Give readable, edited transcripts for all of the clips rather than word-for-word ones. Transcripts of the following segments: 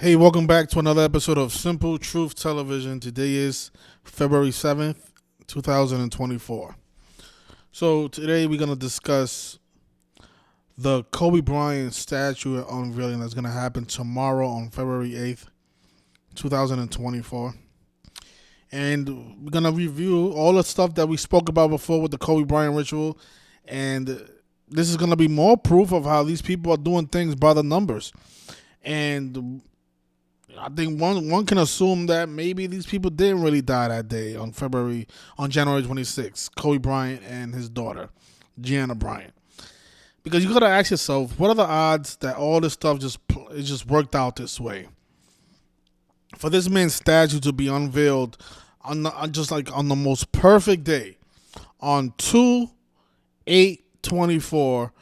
Hey, welcome back to another episode of Simple Truth Television. Today is February 7th, 2024. So today we're going to discuss the Kobe Bryant statue unveiling that's going to happen tomorrow on February 8th, 2024. And we're going to review all the stuff that we spoke about before with the Kobe Bryant ritual. And this is going to be more proof of how these people are doing things by the numbers. And I think one can assume that maybe these people didn't really die that day on January 26th, Kobe Bryant and his daughter, Gianna Bryant. Because you gotta ask yourself, what are the odds that all this stuff just worked out this way? For this man's statue to be unveiled on the most perfect day, on 2/8/24,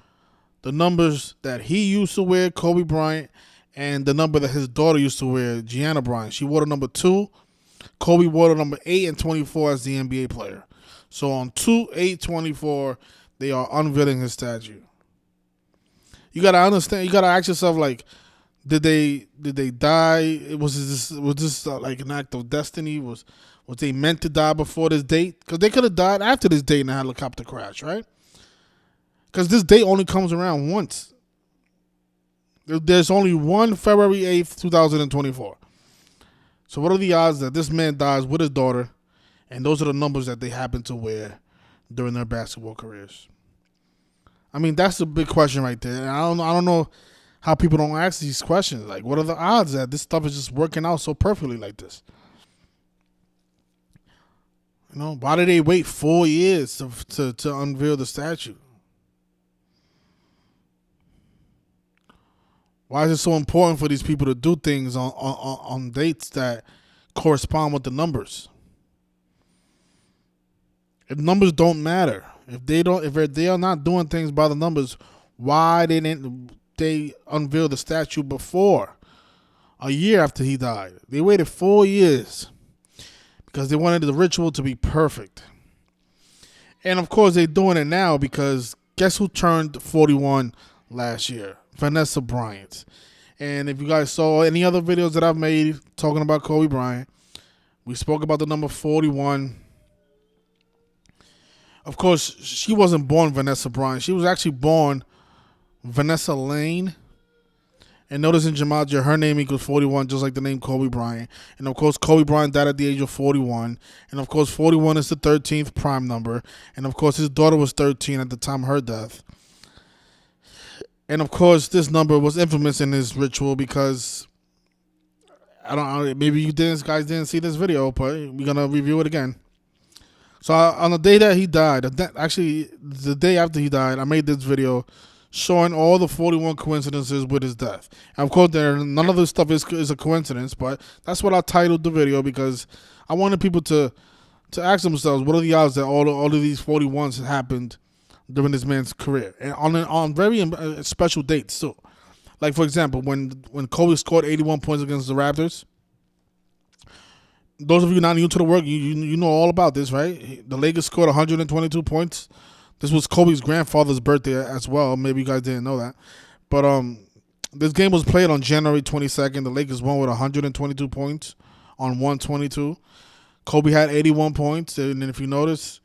the numbers that he used to wear, Kobe Bryant, and the number that his daughter used to wear, Gianna Bryant. She wore the number 2. Kobe wore the number 8 and 24 as the NBA player. So on 2/8/24, they are unveiling his statue. You gotta understand. You gotta ask yourself, like, did they die? Was this like an act of destiny? Was they meant to die before this date? Because they could have died after this date in a helicopter crash, right? Because this date only comes around once. There's only one February 8th, 2024. So what are the odds that this man dies with his daughter, and those are the numbers that they happen to wear during their basketball careers? I mean, that's a big question right there. And I don't know how people don't ask these questions. Like, what are the odds that this stuff is just working out so perfectly like this? You know, why did they wait 4 years to unveil the statue? Why is it so important for these people to do things on dates that correspond with the numbers? If numbers don't matter, if they are not doing things by the numbers, why didn't they unveil the statue before, a year after he died? They waited 4 years because they wanted the ritual to be perfect. And of course, they're doing it now because guess who turned 41 last year? Vanessa Bryant. And if you guys saw any other videos that I've made talking about Kobe Bryant, we spoke about the number 41. Of course, she wasn't born Vanessa Bryant. She was actually born Vanessa Lane. And notice in Gematria, her name equals 41, just like the name Kobe Bryant. And of course, Kobe Bryant died at the age of 41. And of course, 41 is the 13th prime number. And of course, his daughter was 13 at the time of her death. And of course, this number was infamous in his ritual because maybe you guys didn't see this video, but we're gonna review it again. So on the day that he died, the day after he died, I made this video showing all the 41 coincidences with his death. And of course, none of this stuff is a coincidence, but that's what I titled the video because I wanted people to ask themselves, what are the odds that all of these 41s happened during this man's career, and on very special dates too. Like, for example, when Kobe scored 81 points against the Raptors. Those of you not new to the work, you know all about this, right? The Lakers scored 122 points. This was Kobe's grandfather's birthday as well. Maybe you guys didn't know that. But this game was played on January 22nd. The Lakers won with 122 points on 122. Kobe had 81 points, and then if you notice,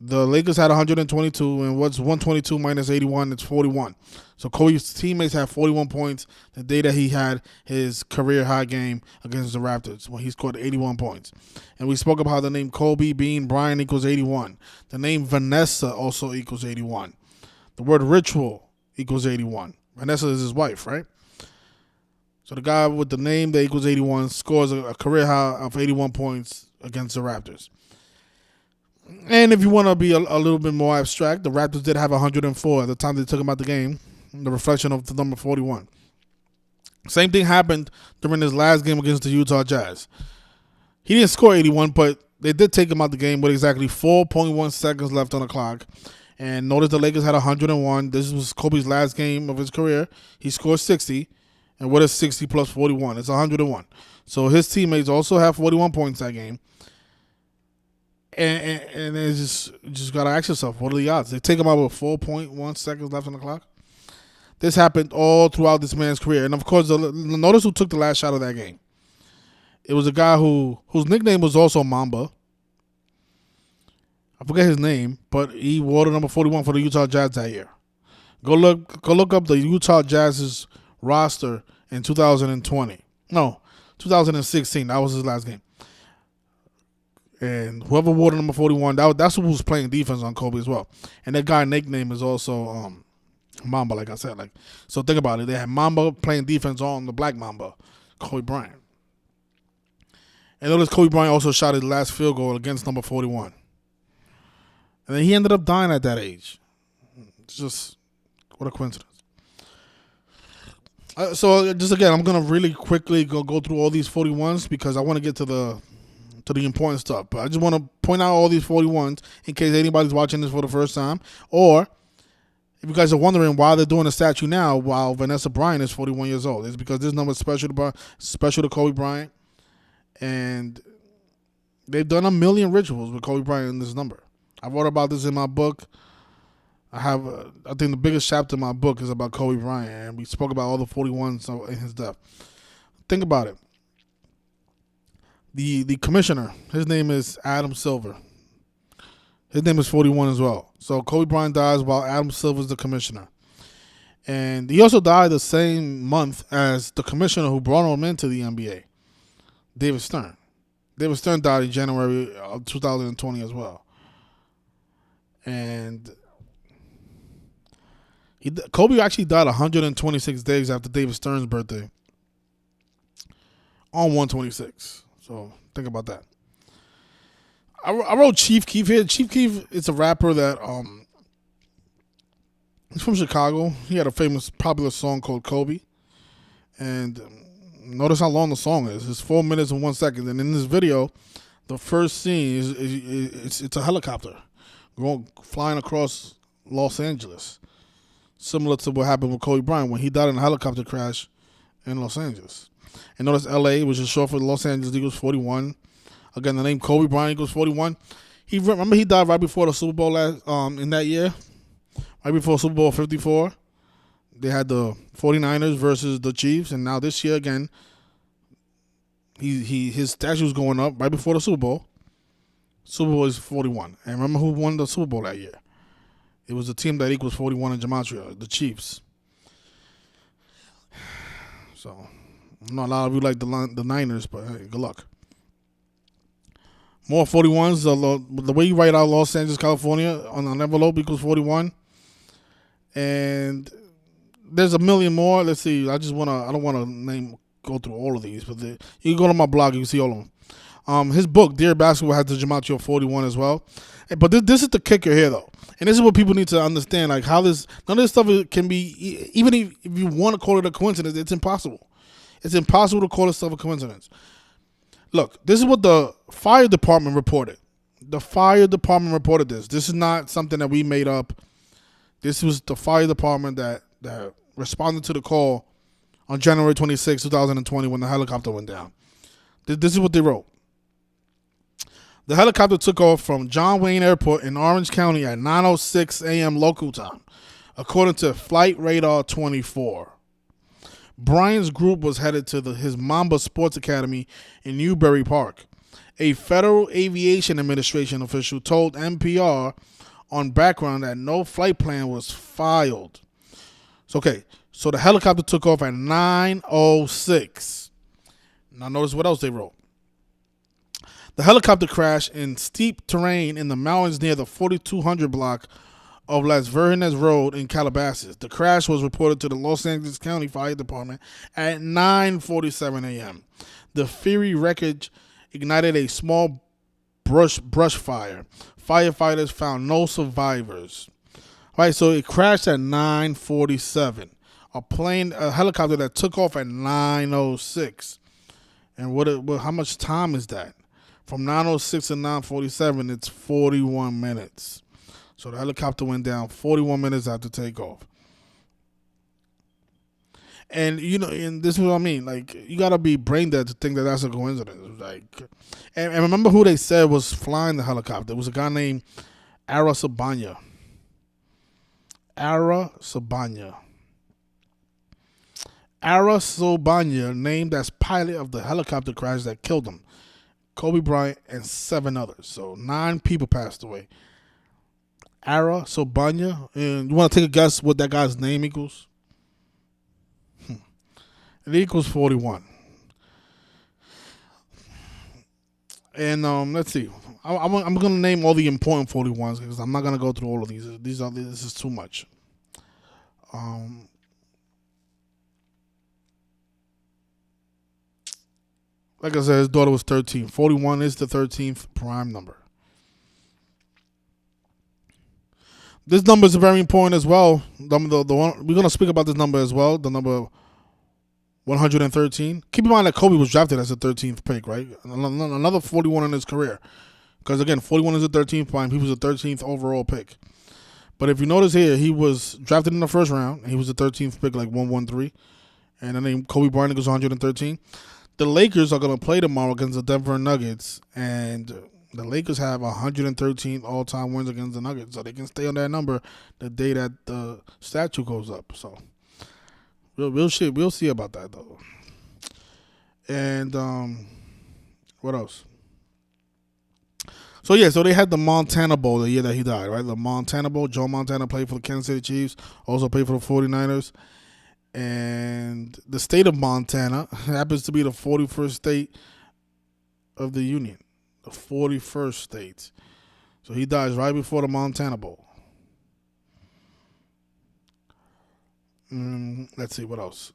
the Lakers had 122, and what's 122 minus 81? It's 41. So Kobe's teammates had 41 points the day that he had his career high game against the Raptors when he scored 81 points. And we spoke about how the name Kobe Bean Bryant equals 81. The name Vanessa also equals 81. The word ritual equals 81. Vanessa is his wife, right? So the guy with the name that equals 81 scores a career high of 81 points against the Raptors. And if you want to be a little bit more abstract, the Raptors did have 104 at the time they took him out the game, the reflection of the number 41. Same thing happened during his last game against the Utah Jazz. He didn't score 81, but they did take him out the game with exactly 4.1 seconds left on the clock. And notice the Lakers had 101. This was Kobe's last game of his career. He scored 60. And what is 60 plus 41? It's 101. So his teammates also have 41 points that game. And it's just got to ask yourself, what are the odds? They take him out with 4.1 seconds left on the clock. This happened all throughout this man's career. And of course, notice who took the last shot of that game. It was a guy whose nickname was also Mamba. I forget his name, but he wore the number 41 for the Utah Jazz that year. Go look up the Utah Jazz's roster in 2020. No, 2016. That was his last game. And whoever wore the number 41, that's who was playing defense on Kobe as well. And that guy's nickname is also Mamba, like I said. So think about it. They had Mamba playing defense on the Black Mamba, Kobe Bryant. And notice Kobe Bryant also shot his last field goal against number 41. And then he ended up dying at that age. It's just, what a coincidence. So just again, I'm going to really quickly go through all these 41s because I want to get to the important stuff. But I just want to point out all these 41s in case anybody's watching this for the first time. Or if you guys are wondering why they're doing a statue now while Vanessa Bryant is 41 years old. It's because this number is special to Kobe Bryant. And they've done 1 million rituals with Kobe Bryant in this number. I wrote about this in my book. I think the biggest chapter in my book is about Kobe Bryant, and we spoke about all the 41s in his death. Think about it. The commissioner, his name is Adam Silver. His name is 41 as well. So Kobe Bryant dies while Adam Silver is the commissioner. And he also died the same month as the commissioner who brought him into the NBA, David Stern. David Stern died in January of 2020 as well. And Kobe actually died 126 days after David Stern's birthday on 126. So think about that. I wrote Chief Keef here. Chief Keef is a rapper that he's from Chicago. He had a famous popular song called Kobe. And notice how long the song is. It's 4 minutes and 1 second. And in this video, the first scene is it's a helicopter flying across Los Angeles. Similar to what happened with Kobe Bryant when he died in a helicopter crash in Los Angeles. And notice LA, which is short for Los Angeles equals 41. Again, the name Kobe Bryant equals 41. He died right before the Super Bowl in that year. Right before Super Bowl 54. They had the 49ers versus the Chiefs. And now this year again, his statue's going up right before the Super Bowl. Super Bowl is 41. And remember who won the Super Bowl that year? It was a team that equals 41 in gematria, the Chiefs. So, I know a lot of you like the Niners, but hey, good luck. More 41s. The way you write out Los Angeles, California on an envelope equals 41. And there's 1 million more. Let's see. I don't want to go through all of these, but you can go to my blog. You can see all of them. His book, Dear Basketball, has the gematria of 41 as well. But this is the kicker here, though. And this is what people need to understand, like how none of this stuff can be, even if you want to call it a coincidence, it's impossible. It's impossible to call this stuff a coincidence. Look, this is what the fire department reported. The fire department reported this. This is not something that we made up. This was the fire department that responded to the call on January 26, 2020 when the helicopter went down. This is what they wrote. The helicopter took off from John Wayne Airport in Orange County at 9:06 a.m. local time, according to Flight Radar 24. Bryant's group was headed to his Mamba Sports Academy in Newbury Park. A Federal Aviation Administration official told NPR on background that no flight plan was filed. So the helicopter took off at 9:06. Now notice what else they wrote. The helicopter crashed in steep terrain in the mountains near the 4200 block of Las Vergenes Road in Calabasas. The crash was reported to the Los Angeles County Fire Department at 9:47 a.m. The fiery wreckage ignited a small brush fire. Firefighters found no survivors. All right, so it crashed at 9:47. A helicopter that took off at 9:06. And how much time is that? From 9:06 to 9:47, it's 41 minutes. So the helicopter went down 41 minutes after takeoff. And, and this is what I mean. Like, you got to be brain dead to think that that's a coincidence. Like, and remember who they said was flying the helicopter. It was a guy named Ara Sabanya. Ara Sabanya. Ara Sobanya named as pilot of the helicopter crash that killed him. Kobe Bryant and 7 others. So 9 people passed away. Ara Sobanya. And you want to take a guess what that guy's name equals? It equals 41. And let's see. I'm going to name all the important 41s because I'm not going to go through all of these. This is too much. Like I said, his daughter was 13. 41 is the 13th prime number. This number is very important as well. The one, we're going to speak about this number as well. The number 113. Keep in mind that Kobe was drafted as the 13th pick, right? Another 41 in his career. Because, again, 41 is the 13th prime. He was the 13th overall pick. But if you notice here, he was drafted in the first round. And he was the 13th pick, like 113. And then Kobe Bryant goes 113. The Lakers are going to play tomorrow against the Denver Nuggets. And the Lakers have 113 all-time wins against the Nuggets. So they can stay on that number the day that the statue goes up. So we'll see about that, though. And what else? So they had the Montana Bowl the year that he died, right? The Montana Bowl. Joe Montana played for the Kansas City Chiefs, also played for the 49ers. And the state of Montana happens to be the 41st state of the Union. The 41st state. So he dies right before the Montana Bowl. Let's see, what else?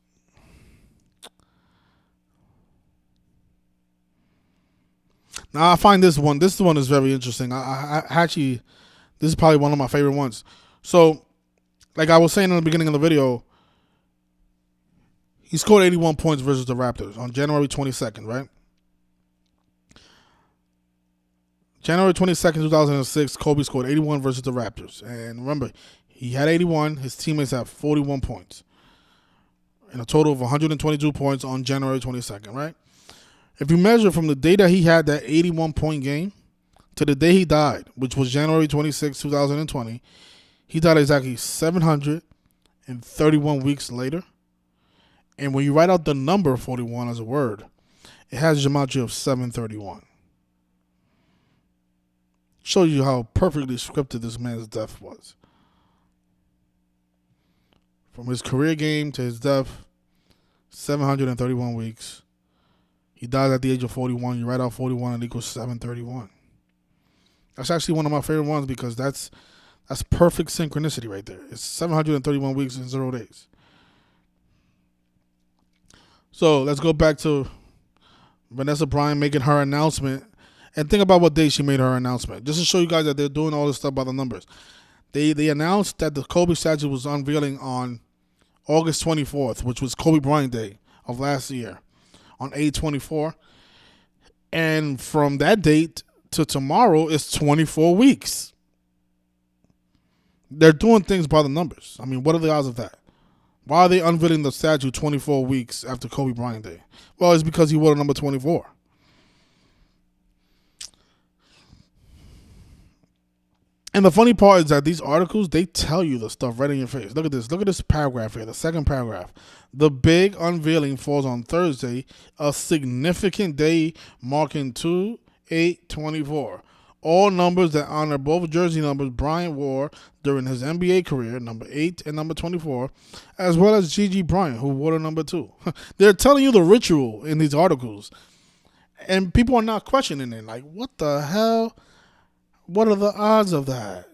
Now, I find this one is very interesting. I actually, this is probably one of my favorite ones. So, like I was saying in the beginning of the video, he scored 81 points versus the Raptors on January 22nd, right? January 22nd, 2006, Kobe scored 81 versus the Raptors. And remember, he had 81. His teammates had 41 points. And a total of 122 points on January 22nd, right? If you measure from the day that he had that 81-point game to the day he died, which was January 26, 2020, he died exactly 731 weeks later. And when you write out the number 41 as a word, it has a gematria of 731. Shows you how perfectly scripted this man's death was. From his career game to his death, 731 weeks. He died at the age of 41. You write out 41 and it equals 731. That's actually one of my favorite ones because that's perfect synchronicity right there. It's 731 weeks and 0 days. So let's go back to Vanessa Bryant making her announcement. And think about what day she made her announcement. Just to show you guys that they're doing all this stuff by the numbers. They announced that the Kobe statue was unveiling on August 24th, which was Kobe Bryant Day of last year, on 8/24. And from that date to tomorrow is 24 weeks. They're doing things by the numbers. I mean, what are the odds of that? Why are they unveiling the statue 24 weeks after Kobe Bryant Day? Well, it's because he wore number 24. And the funny part is that these articles, they tell you the stuff right in your face. Look at this. Look at this paragraph here, the second paragraph. The big unveiling falls on Thursday, a significant day marking 2/8/24. All numbers that honor both jersey numbers Bryant wore during his NBA career, number 8 and number 24, as well as Gigi Bryant, who wore the number 2. They're telling you the ritual in these articles. And people are not questioning it. Like, what the hell? What are the odds of that?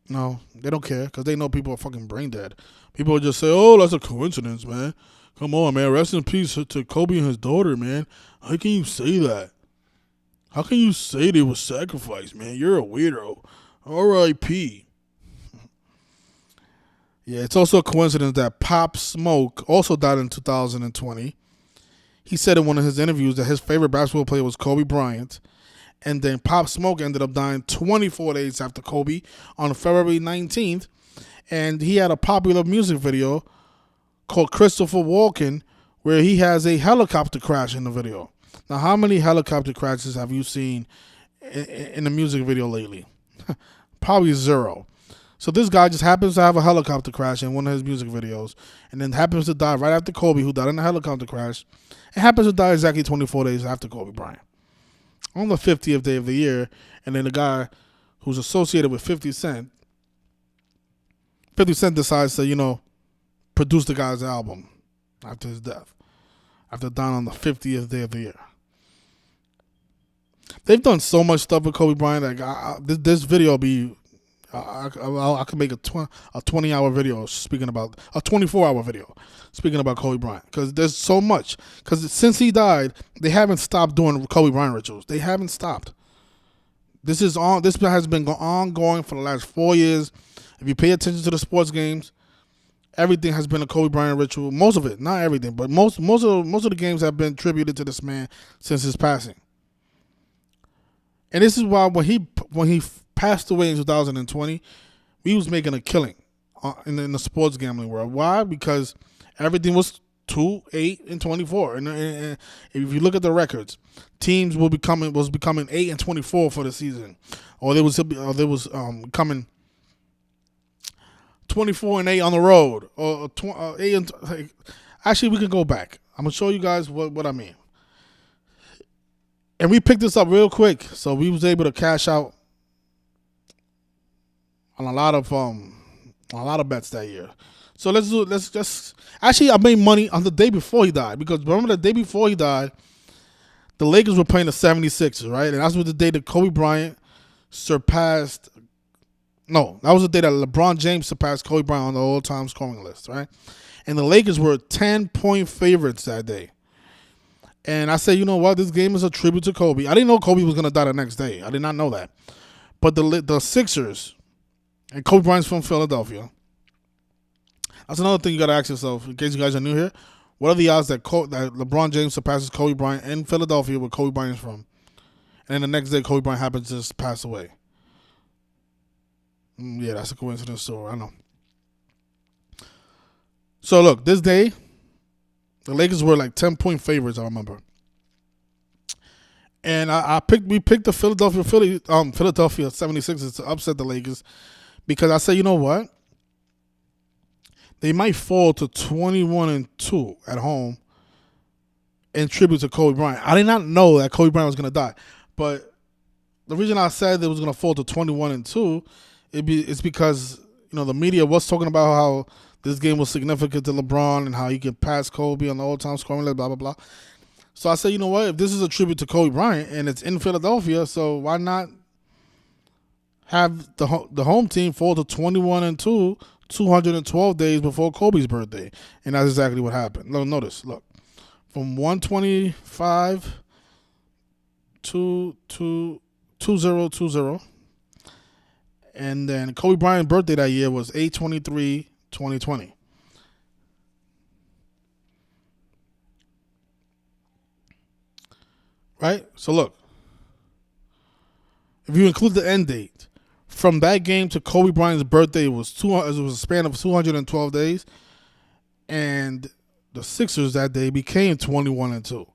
No, they don't care because they know people are fucking brain dead. People will just say, oh, that's a coincidence, man. Come on, man. Rest in peace to Kobe and his daughter, man. How can you say that? How can you say they were sacrificed, man? You're a weirdo. R.I.P. Yeah, it's also a coincidence that Pop Smoke also died in 2020. He said in one of his interviews that his favorite basketball player was Kobe Bryant. And then Pop Smoke ended up dying 24 days after Kobe on February 19th. And he had a popular music video called Christopher Walken where he has a helicopter crash in the video. Now, how many helicopter crashes have you seen in the music video lately? Probably 0. So this guy just happens to have a helicopter crash in one of his music videos, and then happens to die right after Kobe, who died in a helicopter crash, and happens to die exactly 24 days after Kobe Bryant, on the 50th day of the year. And then the guy who's associated with 50 Cent decides to, produce the guy's album after his death, after dying on the 50th day of the year. They've done so much stuff with Kobe Bryant. Like this video will be, I could make a 20-hour video speaking about, a 24-hour video speaking about Kobe Bryant, because there's so much. Because since he died, they haven't stopped doing Kobe Bryant rituals. They haven't stopped. This has been ongoing for the last 4 years. If you pay attention to the sports games, everything has been a Kobe Bryant ritual. Most of it, not everything, but most of the games have been tributed to this man since his passing. And this is why when he passed away in 2020, we was making a killing in the sports gambling world. Why? Because everything was 2, 8, and 24. And if you look at the records, teams was becoming 8 and 24 for the season, or there was coming 24 and 8 on the road, or 8 and actually we can go back. I'm gonna show you guys what I mean. And we picked this up real quick, so we was able to cash out on a lot of bets that year. So let's just actually I made money on the day before he died, because remember the day before he died, the Lakers were playing the 76ers, right? And that was the day that Kobe Bryant surpassed. No, that was the day that LeBron James surpassed Kobe Bryant on the all-time scoring list, right? And the Lakers were 10-point favorites that day. And I said, you know what? This game is a tribute to Kobe. I didn't know Kobe was going to die the next day. I did not know that. But the Sixers, and Kobe Bryant's from Philadelphia. That's another thing you got to ask yourself, in case you guys are new here. What are the odds that LeBron James surpasses Kobe Bryant in Philadelphia, where Kobe Bryant's from? And then the next day, Kobe Bryant happens to just pass away. Yeah, that's a coincidence story. I know. So look, this day, the Lakers were like 10-point favorites, I remember. And we picked the Philadelphia 76ers to upset the Lakers, because I said, you know what? They might fall to 21-2 at home in tribute to Kobe Bryant. I did not know that Kobe Bryant was going to die. But the reason I said it was going to fall to 21-2 it's because, the media was talking about how this game was significant to LeBron and how he could pass Kobe on the all-time scoring list, blah, blah, blah. So I said, you know what? If this is a tribute to Kobe Bryant and it's in Philadelphia, so why not have the home team fall to 21-2, 212 days before Kobe's birthday? And that's exactly what happened. Notice, look. From 125 to 2020. And then Kobe Bryant's birthday that year was 8/23/2020. Right? So look, if you include the end date, from that game to Kobe Bryant's birthday, it was a span of 212 days, and the Sixers that day became 21-2.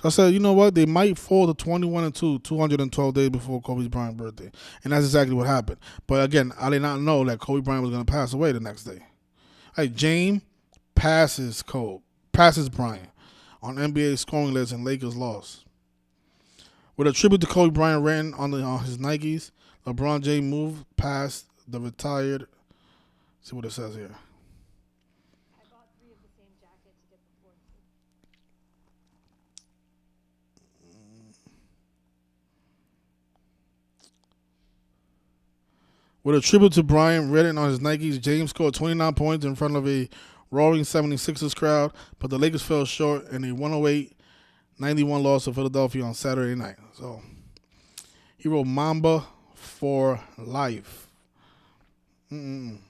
So I said, you know what? They might fall to 21-2, 212 days before Kobe Bryant's birthday. And that's exactly what happened. But again, I did not know that Kobe Bryant was going to pass away the next day. Hey, James passes Bryant on NBA scoring list, and Lakers lost. With a tribute to Kobe Bryant written on his Nikes, LeBron James moved past the retired. See what it says here. With a tribute to Bryant written on his Nikes, James scored 29 points in front of a roaring 76ers crowd, but the Lakers fell short in a 108-91 loss to Philadelphia on Saturday night. So he wrote Mamba for life. Some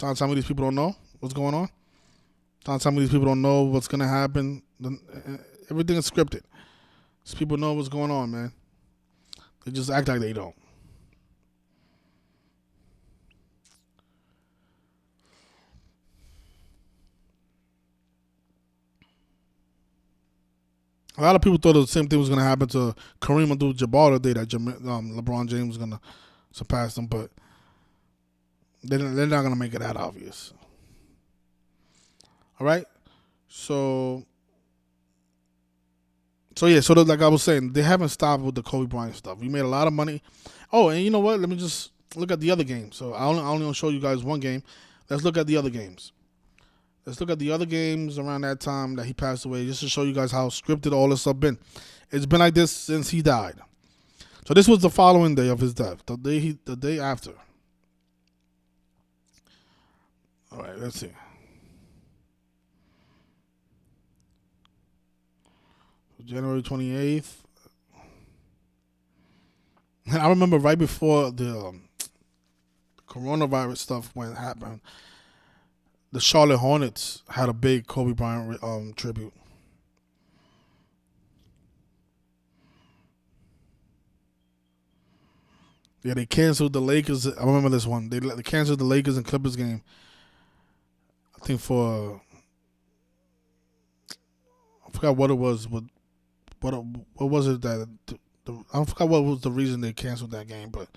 of these people don't know what's going on. Some of these people don't know what's going to happen. Everything is scripted. These people know what's going on, man. They just act like they don't. A lot of people thought the same thing was going to happen to Kareem Abdul-Jabbar the day that LeBron James was going to surpass him, but They're not gonna make it that obvious. All right. So yeah. So like I was saying, they haven't stopped with the Kobe Bryant stuff. We made a lot of money. Oh, and you know what? Let me just look at the other games. So I only gonna show you guys one game. Let's look at the other games. Let's look at the other games around that time that he passed away, just to show you guys how scripted all this stuff been. It's been like this since he died. So this was the following day of his death, the day after. All right, let's see. January 28th. And I remember right before the coronavirus stuff when it happened, the Charlotte Hornets had a big Kobe Bryant tribute. Yeah, they canceled the Lakers. I remember this one. They canceled the Lakers and Clippers game. I think for I forgot what it was. What was it that I forgot what was the reason they canceled that game, but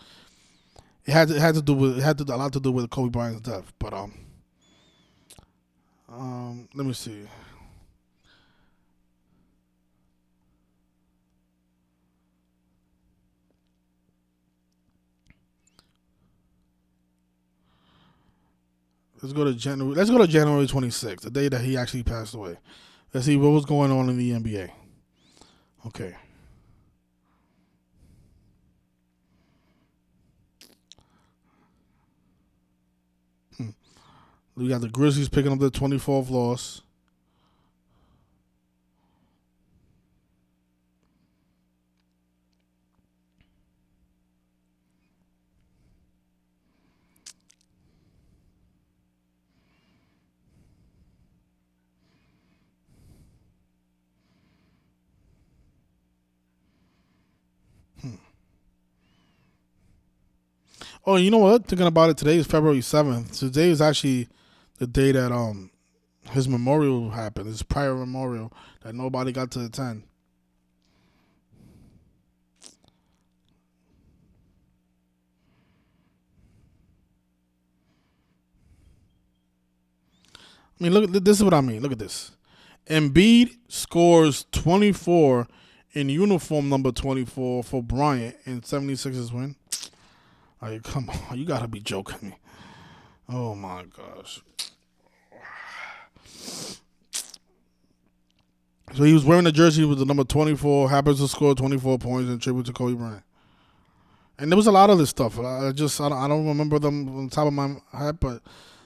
it had to do with a lot to do with Kobe Bryant's death. But let me see. Let's go to January 26th, the day that he actually passed away. Let's see what was going on in the NBA. Okay. We got the Grizzlies picking up their 24th loss. Oh, you know what? Thinking about it, today is February 7th. Today is actually the day that his memorial happened, his prior memorial that nobody got to attend. I mean, look. This is what I mean. Look at this. Embiid scores 24 in uniform number 24 for Bryant in 76ers win. Like, come on, you gotta be joking me. Oh my gosh. So he was wearing the jersey with the number 24, happens to score 24 points in tribute to Kobe Bryant. And there was a lot of this stuff. I don't remember them on the top of my head, but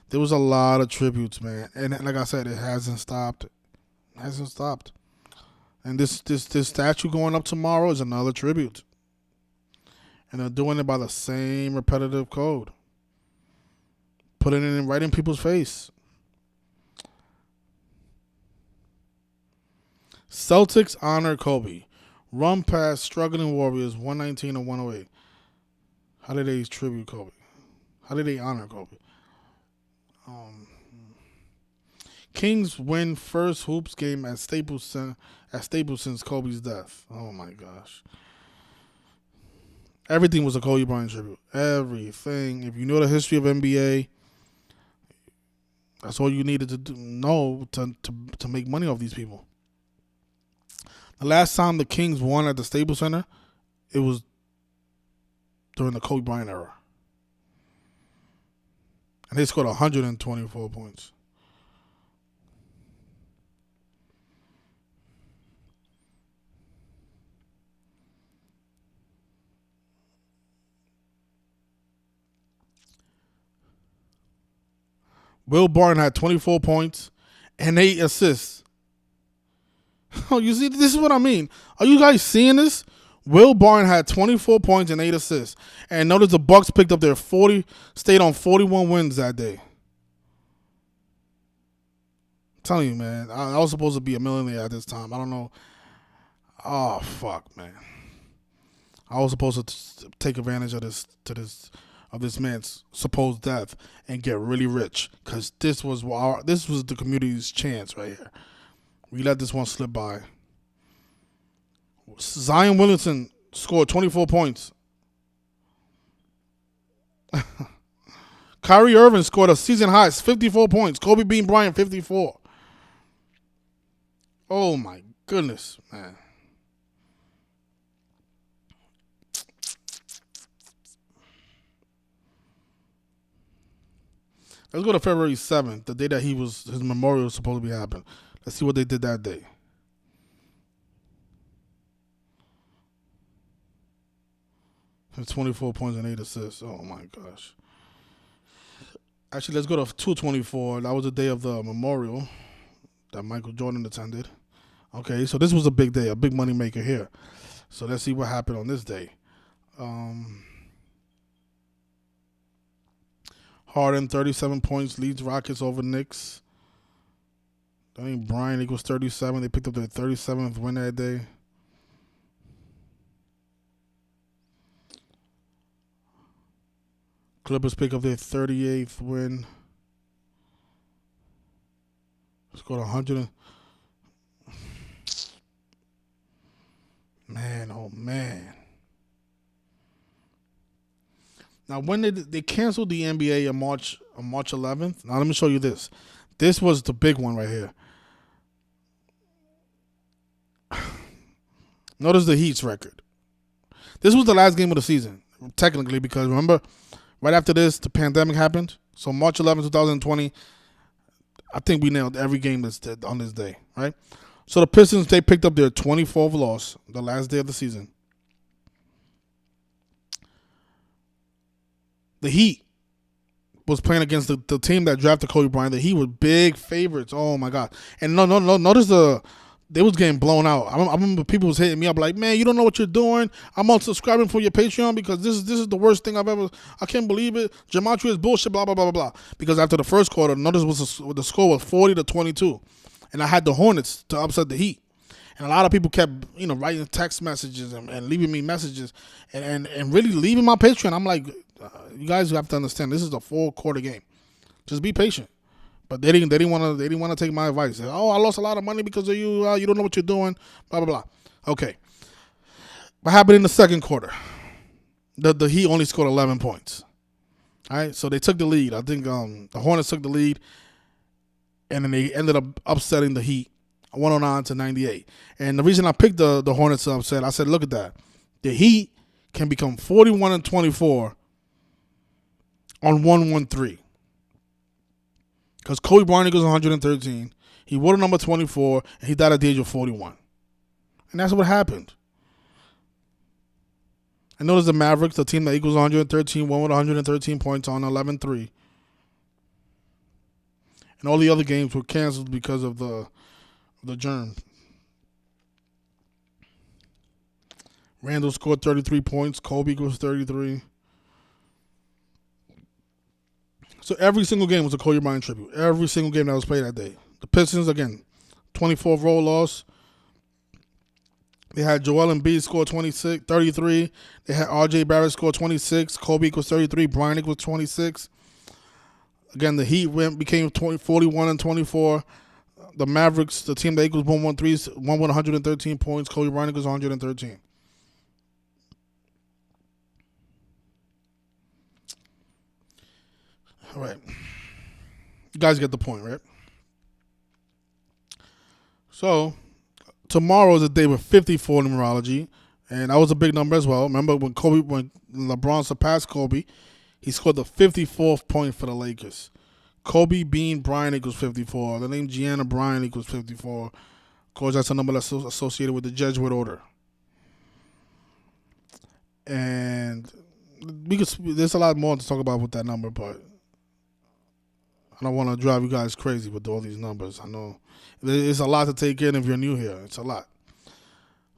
there was a lot of tributes, man. And like I said, it hasn't stopped. It hasn't stopped. And this statue going up tomorrow is another tribute. And they're doing it by the same repetitive code. Putting it right in people's face. Celtics honor Kobe. Run past struggling Warriors 119 and 108. How did they tribute Kobe? How did they honor Kobe? Kings win first hoops game at Staples since Kobe's death. Oh my gosh. Everything was a Kobe Bryant tribute. Everything. If you know the history of NBA, that's all you needed to know to make money off these people. The last time the Kings won at the Staples Center, it was during the Kobe Bryant era. And they scored 124 points. Will Barton had 24 points and 8 assists. Oh, you see, this is what I mean. Are you guys seeing this? Will Barton had 24 points and 8 assists. And notice the Bucks picked up stayed on 41 wins that day. I'm telling you, man. I was supposed to be a millionaire at this time. I don't know. Oh, fuck, man. I was supposed to take advantage of this man's supposed death and get really rich, because this was the community's chance right here. We let this one slip by. Zion Williamson scored 24 points. Kyrie Irving scored a season high, 54 points. Kobe Bryant, 54. Oh my goodness, man. Let's go to February 7th, the day that his memorial was supposed to be happening. Let's see what they did that day. It's 24 points and 8 assists. Oh my gosh. Actually, let's go to 224. That was the day of the memorial that Michael Jordan attended. Okay, so this was a big day, a big money maker here. So let's see what happened on this day. Harden, 37 points, leads Rockets over Knicks. I think Bryant equals 37. They picked up their 37th win that day. Clippers pick up their 38th win. Let's go to 100. Man, oh man. Now, when they canceled the NBA on March 11th, now let me show you this. This was the big one right here. Notice the Heat's record. This was the last game of the season, technically, because remember, right after this, the pandemic happened. So March 11th, 2020, I think we nailed every game on this day, right? So the Pistons, they picked up their 24th loss, the last day of the season. The Heat was playing against the team that drafted Kobe Bryant. The Heat were big favorites. Oh my God! And no. Notice they was getting blown out. I remember people was hitting me up like, "Man, you don't know what you're doing. I'm unsubscribing for your Patreon because this is the worst thing I've ever. I can't believe it. Gematria is bullshit. Blah blah blah blah blah." Because after the first quarter, notice the score was 40-22, and I had the Hornets to upset the Heat. And a lot of people kept, writing text messages and leaving me messages and really leaving my Patreon. I'm like, you guys have to understand, this is a 4-quarter game. Just be patient. But they didn't want to take my advice. They said, oh, I lost a lot of money because of you. You don't know what you're doing. Blah blah blah. Okay. What happened in the second quarter? The Heat only scored 11 points. All right, so they took the lead. I think the Hornets took the lead, and then they ended up upsetting the Heat, 109-98. And the reason I picked the Hornets to upset, I said, look at that. The Heat can become 41-24 on 113. Because Kobe Bryant goes 113. He wore number 24, and he died at the age of 41. And that's what happened. I notice the Mavericks, the team that equals 113, won with 113 points on 11-3. And all the other games were canceled because of the germ. Randall scored 33 points. Kobe goes 33. So every single game was a Kobe Bryant tribute. Every single game that was played that day. The Pistons, again, 24th row loss. They had Joel Embiid score 33. They had R.J. Barrett score 26. Kobe equals 33. Bryant equals 26. Again, the Heat became 41-24. The Mavericks, the team that equals 113, won with 113 points. Kobe Bryant equals 113. All right. You guys get the point, right? So, tomorrow is a day with 54 numerology, and that was a big number as well. Remember when LeBron surpassed Kobe, he scored the 54th point for the Lakers. Kobe Bean Bryant equals 54. The name Gianna Bryant equals 54. Of course, that's a number that's associated with the Jesuit order. And there's a lot more to talk about with that number, but I don't want to drive you guys crazy with all these numbers. I know it's a lot to take in if you're new here. It's a lot.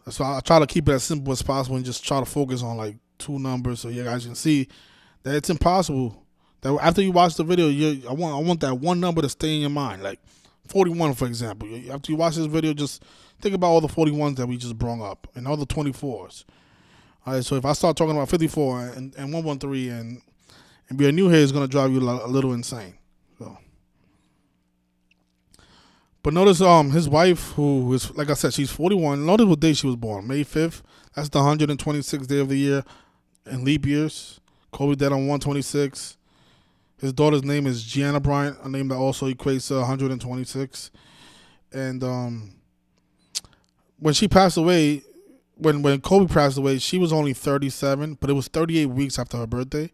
So I try to keep it as simple as possible and just try to focus on like 2 numbers so you guys can see that it's impossible. That after you watch the video, I want that one number to stay in your mind. Like 41, for example. After you watch this video, just think about all the 41s that we just brought up and all the 24s. All right, so if I start talking about 54 and 113 and being new here is going to drive you a little insane. So, but notice his wife, who is, like I said, she's 41. Notice what day she was born. May 5th. That's the 126th day of the year in leap years. Kobe dead on 126. His daughter's name is Gianna Bryant, a name that also equates to 126. And when she passed away, when Kobe passed away, she was only 37, but it was 38 weeks after her birthday.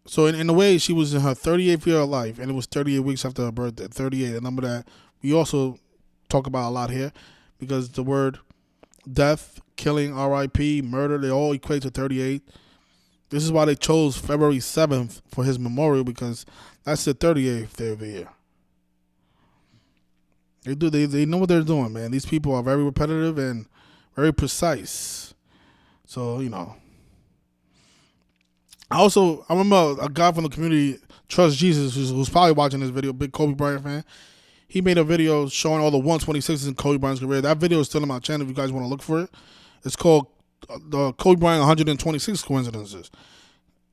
So in a way, she was in her 38th year of life, and it was 38 weeks after her birthday. 38, a number that we also talk about a lot here, because the word death, killing, RIP, murder, they all equate to 38. This is why they chose February 7th for his memorial, because that's the 38th day of the year. They know what they're doing, man. These people are very repetitive and very precise. So, I remember a guy from the community, Trust Jesus, who's probably watching this video, big Kobe Bryant fan. He made a video showing all the 126s in Kobe Bryant's career. That video is still on my channel if you guys want to look for it. It's called the Kobe Bryant 126 Coincidences.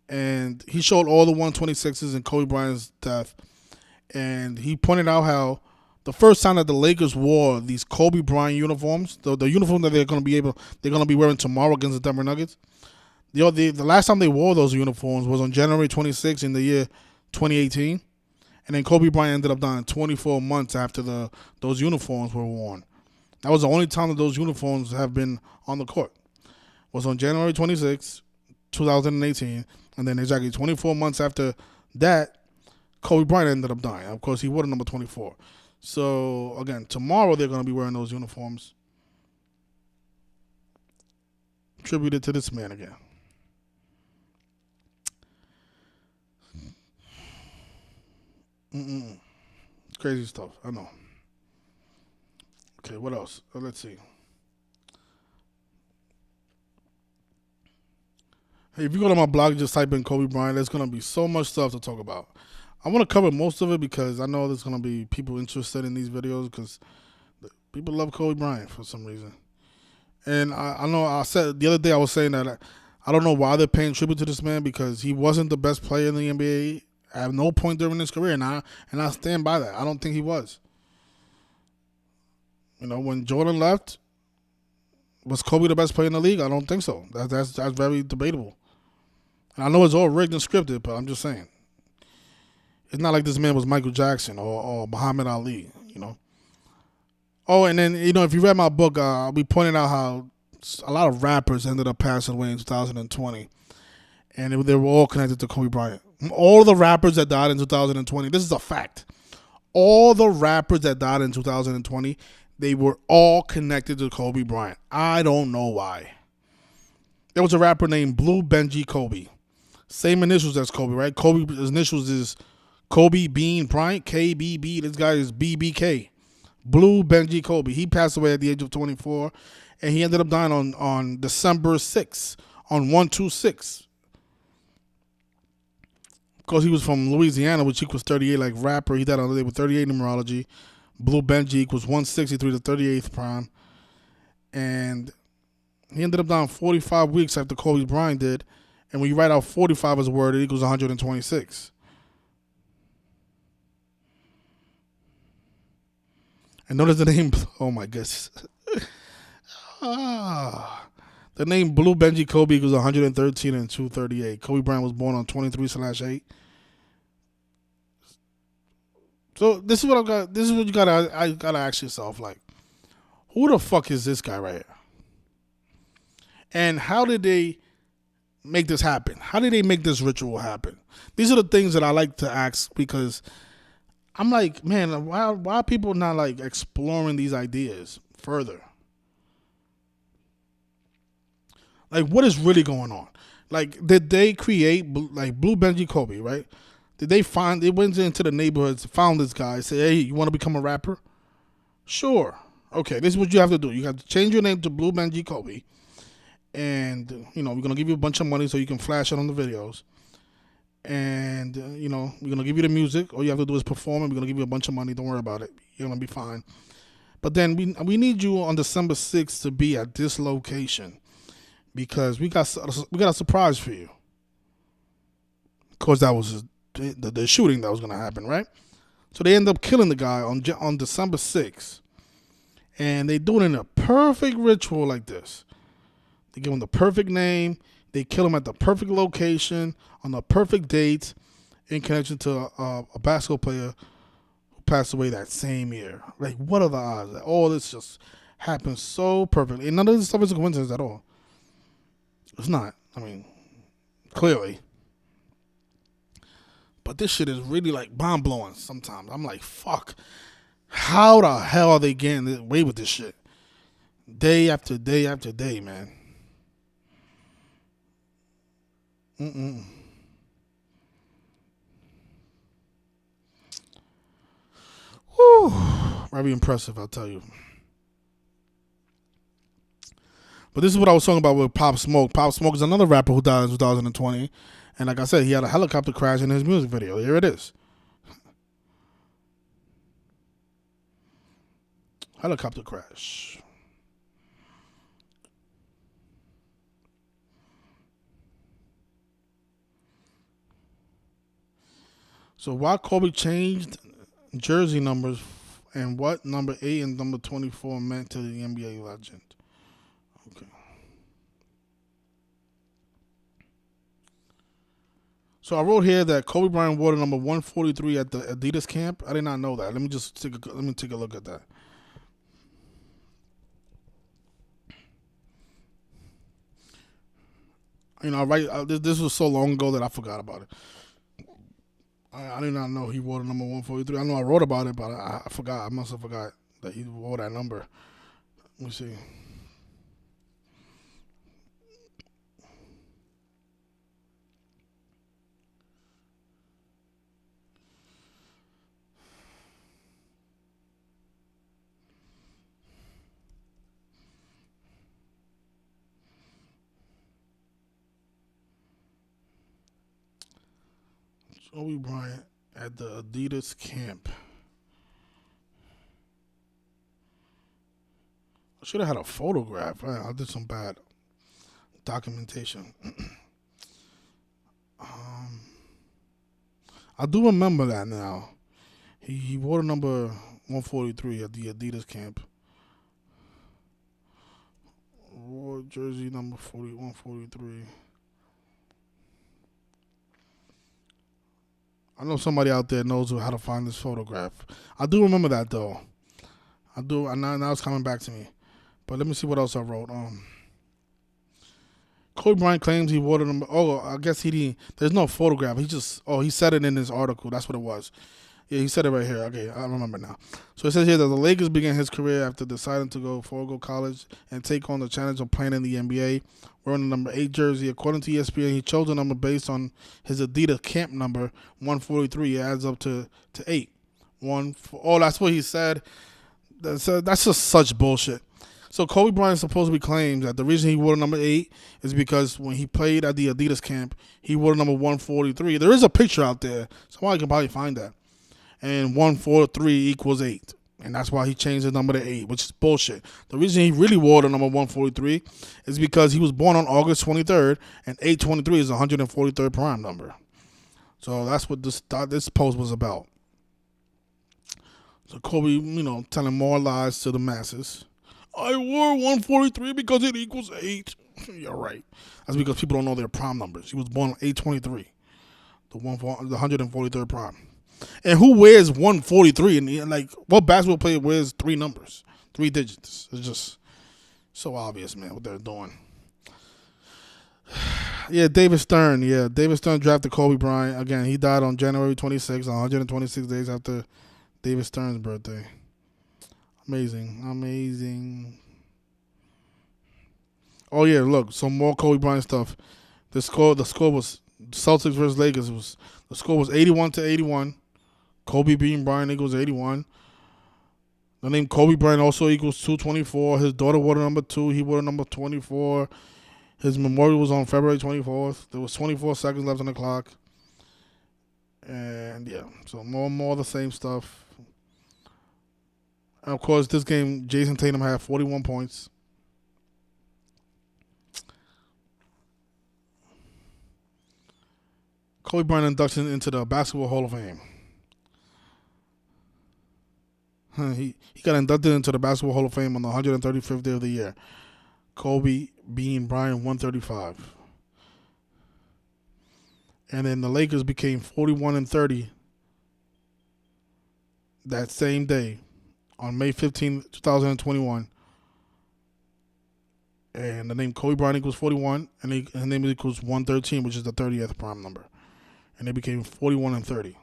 And he showed all the 126s in Kobe Bryant's death. And he pointed out how the first time that the Lakers wore these Kobe Bryant uniforms, the uniform that they're going to be wearing tomorrow against the Denver Nuggets, the last time they wore those uniforms was on January 26th in the year 2018. And then Kobe Bryant ended up dying 24 months after those uniforms were worn. That was the only time that those uniforms have been on the court. Was on January 26th, 2018. And then exactly 24 months after that, Kobe Bryant ended up dying. Of course, he wore number 24. So, again, tomorrow they're going to be wearing those uniforms. Attributed to this man again. Crazy stuff. I know. Okay, what else? Let's see. Hey, if you go to my blog and just type in Kobe Bryant, there's going to be so much stuff to talk about. I want to cover most of it because I know there's going to be people interested in these videos because people love Kobe Bryant for some reason. And I know I said the other day I was saying that I don't know why they're paying tribute to this man because he wasn't the best player in the NBA at no point during his career, and I stand by that. I don't think he was. When Jordan left, was Kobe the best player in the league? I don't think so. That's very debatable. And I know it's all rigged and scripted, but I'm just saying. It's not like this man was Michael Jackson or Muhammad Ali, Oh, and then, if you read my book, we pointed out how a lot of rappers ended up passing away in 2020. And they were all connected to Kobe Bryant. All the rappers that died in 2020, this is a fact. All the rappers that died in 2020, they were all connected to Kobe Bryant. I don't know why. There was a rapper named Blue Benji Kobe. Same initials as Kobe, right? Kobe's initials is Kobe Bean Bryant, KBB. This guy is BBK. Blue Benji Kobe. He passed away at the age of 24, and he ended up dying on December 6th, on 126. Of course, he was from Louisiana, which equals 38 like rapper. He died on the day with 38 numerology. Blue Benji equals 163 to 38th prime. And he ended up dying 45 weeks after Kobe Bryant did. And when you write out 45 as a word, it equals 126. And notice the name, oh my goodness. The name Blue Benji Kobe equals 113 and 238. Kobe Bryant was born on 23/8. So this is what I've got. This is what you gotta ask yourself, like, who the fuck is this guy right here? And how did they make this happen? How did they make this ritual happen? These are the things that I like to ask because I'm like, man, why are people not like exploring these ideas further? Like, what is really going on? Like, did they create like Blue Benji Kobe, right? Did they went into the neighborhoods, found this guy, say, hey, you want to become a rapper? Sure. Okay, this is what you have to do. You have to change your name to Blue Benji Kobe. And, we're going to give you a bunch of money so you can flash it on the videos. And, we're going to give you the music. All you have to do is perform, and we're going to give you a bunch of money. Don't worry about it. You're going to be fine. But then we need you on December 6th to be at this location because we got a surprise for you. Of course, that was the shooting that was going to happen, right? So they end up killing the guy on December 6th. And they do it in a perfect ritual like this. They give him the perfect name. They kill him at the perfect location, on the perfect date. in connection to a basketball player who passed away that same year. Like, what are the odds that all this just happens so perfectly? And none of this stuff is a coincidence at all. It's not. I mean, clearly. But this shit is really like bomb blowing sometimes. I'm like, fuck. How the hell are they getting away with this shit? Day after day after day, man. Mm-mm. Whew. Very impressive, I'll tell you. But this is what I was talking about with Pop Smoke. Pop Smoke is another rapper who died in 2020. And like I said, he had a helicopter crash in his music video. Here it is. Helicopter crash. So why Kobe changed jersey numbers and what number 8 and number 24 meant to the NBA legend. Okay. So I wrote here that Kobe Bryant wore the number 143 at the Adidas camp. I did not know that. Let me take a look at that. You know, this was so long ago that I forgot about it. I did not know he wore the number 143. I know I wrote about it, but I forgot. I must have forgot that he wore that number. Let me see. Kobe Bryant at the Adidas camp. I should have had a photograph. I did some bad documentation. I do remember that now. He wore the number 143 at the Adidas camp. Wore jersey number 143. I know somebody out there knows how to find this photograph. I do remember that though. I do. Now it's coming back to me. But let me see what else I wrote. Kobe Bryant claims he wore the number. Oh, I guess he didn't. There's no photograph. He said it in his article. That's what it was. Yeah, he said it right here. Okay, I remember now. So it says here that the Lakers began his career after deciding to forego college and take on the challenge of playing in the NBA. Wearing the number 8 jersey. According to ESPN, he chose the number based on his Adidas camp number, 143. It adds up to 8. That's what he said. That's just such bullshit. So Kobe Bryant supposedly claims that the reason he wore the number 8 is because when he played at the Adidas camp, he wore the number 143. There is a picture out there. Somebody can probably find that. And 143 equals 8. And that's why he changed the number to 8, which is bullshit. The reason he really wore the number 143 is because he was born on August 23rd, and 823 is the 143rd prime number. So that's what this post was about. So Kobe, telling more lies to the masses. I wore 143 because it equals 8. You're right. That's because people don't know their prime numbers. He was born on 823, the 143rd prime. And who wears 143? And like, what basketball player wears 3 numbers, 3 digits? It's just so obvious, man, what they're doing. Yeah, David Stern. Yeah, David Stern drafted Kobe Bryant. Again, he died on January 26th, 126 days after David Stern's birthday. Amazing. Oh yeah, look, some more Kobe Bryant stuff. The score was Celtics versus Lakers. The score was 81-81. Kobe beating Bryant equals 81. The name Kobe Bryant also equals 224. His daughter wore the number 2. He wore the number 24. His memorial was on February 24th. There was 24 seconds left on the clock. And yeah, so more of the same stuff. And of course, this game, Jason Tatum had 41 points. Kobe Bryant induction into the Basketball Hall of Fame. He got inducted into the Basketball Hall of Fame on the 135th day of the year. Kobe being Bryant 135. And then the Lakers became 41-30 that same day on May 15th, 2021. And the name Kobe Bryant equals 41, and his name equals 113, which is the 30th prime number. And they became 41-30.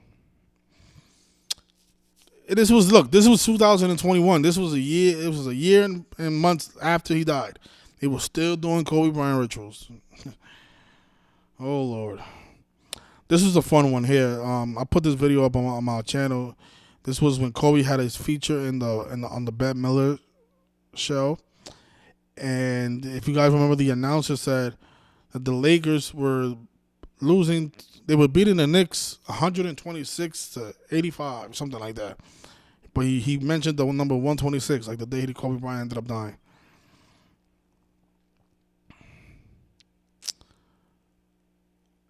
This was 2021. This was a year. It was a year and months after he died. They were still doing Kobe Bryant rituals. Oh Lord, this is a fun one here. I put this video up on my channel. This was when Kobe had his feature on the Bette Miller show. And if you guys remember, the announcer said that the Lakers were losing. They were beating the Knicks 126-85, something like that. But he mentioned the number 126, like the day Kobe Bryant ended up dying.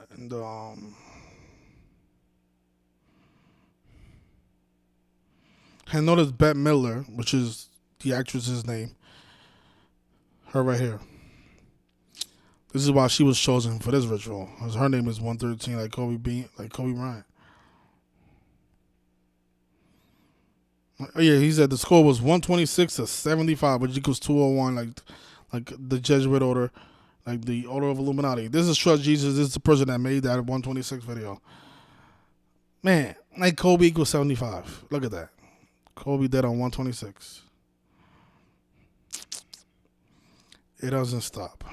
And I noticed Bette Miller, which is the actress's name. Her right here. This is why she was chosen for this ritual. Her name is 113, like Kobe Bryant. Oh yeah, he said the score was 126-75, which equals 201, like the Jesuit order, like the order of Illuminati. This is Trust Jesus. This is the person that made that 126 video. Man, like Kobe equals 75. Look at that. Kobe dead on 126. It doesn't stop.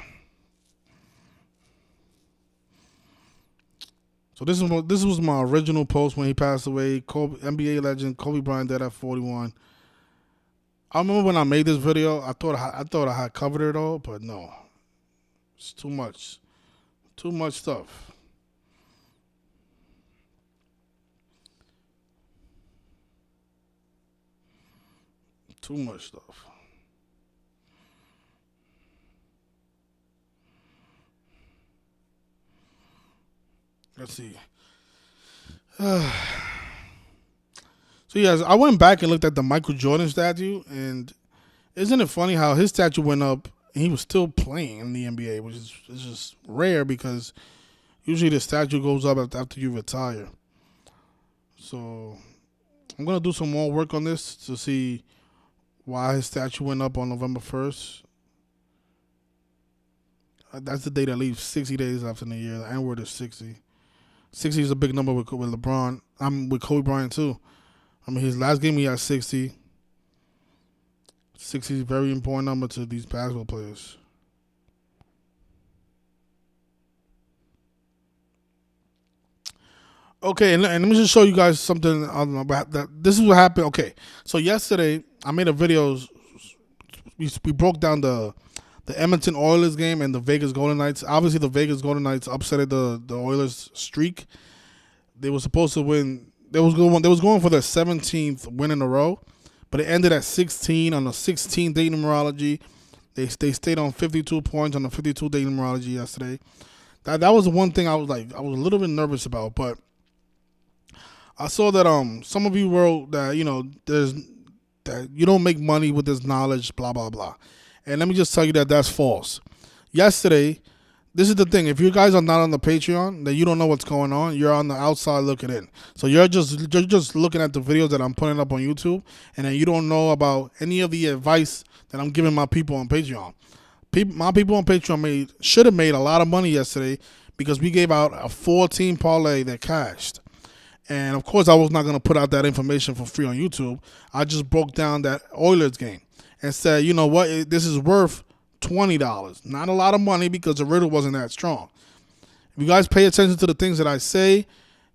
So this was my original post when he passed away. NBA legend Kobe Bryant dead at 41. I remember when I made this video, I thought I had covered it all, but no, it's too much stuff. Too much stuff. Let's see. So yes, I went back and looked at the Michael Jordan statue, and isn't it funny how his statue went up and he was still playing in the NBA, which is just rare because usually the statue goes up after you retire. So I'm gonna do some more work on this to see why his statue went up on November 1st. That's the day that leaves 60 days after the year. The N word is 60. 60 is a big number with LeBron. I'm with Kobe Bryant too. I mean, his last game he had 60. 60 is a very important number to these basketball players. Okay, and let me just show you guys something about that. This is what happened. Okay, so yesterday I made a video. We broke down the Edmonton Oilers game and the Vegas Golden Knights. Obviously, the Vegas Golden Knights upsetted the Oilers streak. They were supposed to win. They was going for their 17th win in a row, but it ended at 16 on the 16th day numerology. They stayed on 52 points on the 52 day numerology yesterday. That was the one thing I was a little bit nervous about, but I saw that some of you wrote that that you don't make money with this knowledge, blah blah blah. And let me just tell you that that's false. Yesterday, this is the thing. If you guys are not on the Patreon, then you don't know what's going on. You're on the outside looking in. So you're just looking at the videos that I'm putting up on YouTube, and then you don't know about any of the advice that I'm giving my people on Patreon. My people on Patreon should have made a lot of money yesterday because we gave out a 14 parlay that cashed. And of course, I was not going to put out that information for free on YouTube. I just broke down that Oilers game and said, you know what, this is worth $20. Not a lot of money because the riddle wasn't that strong. If you guys pay attention to the things that I say,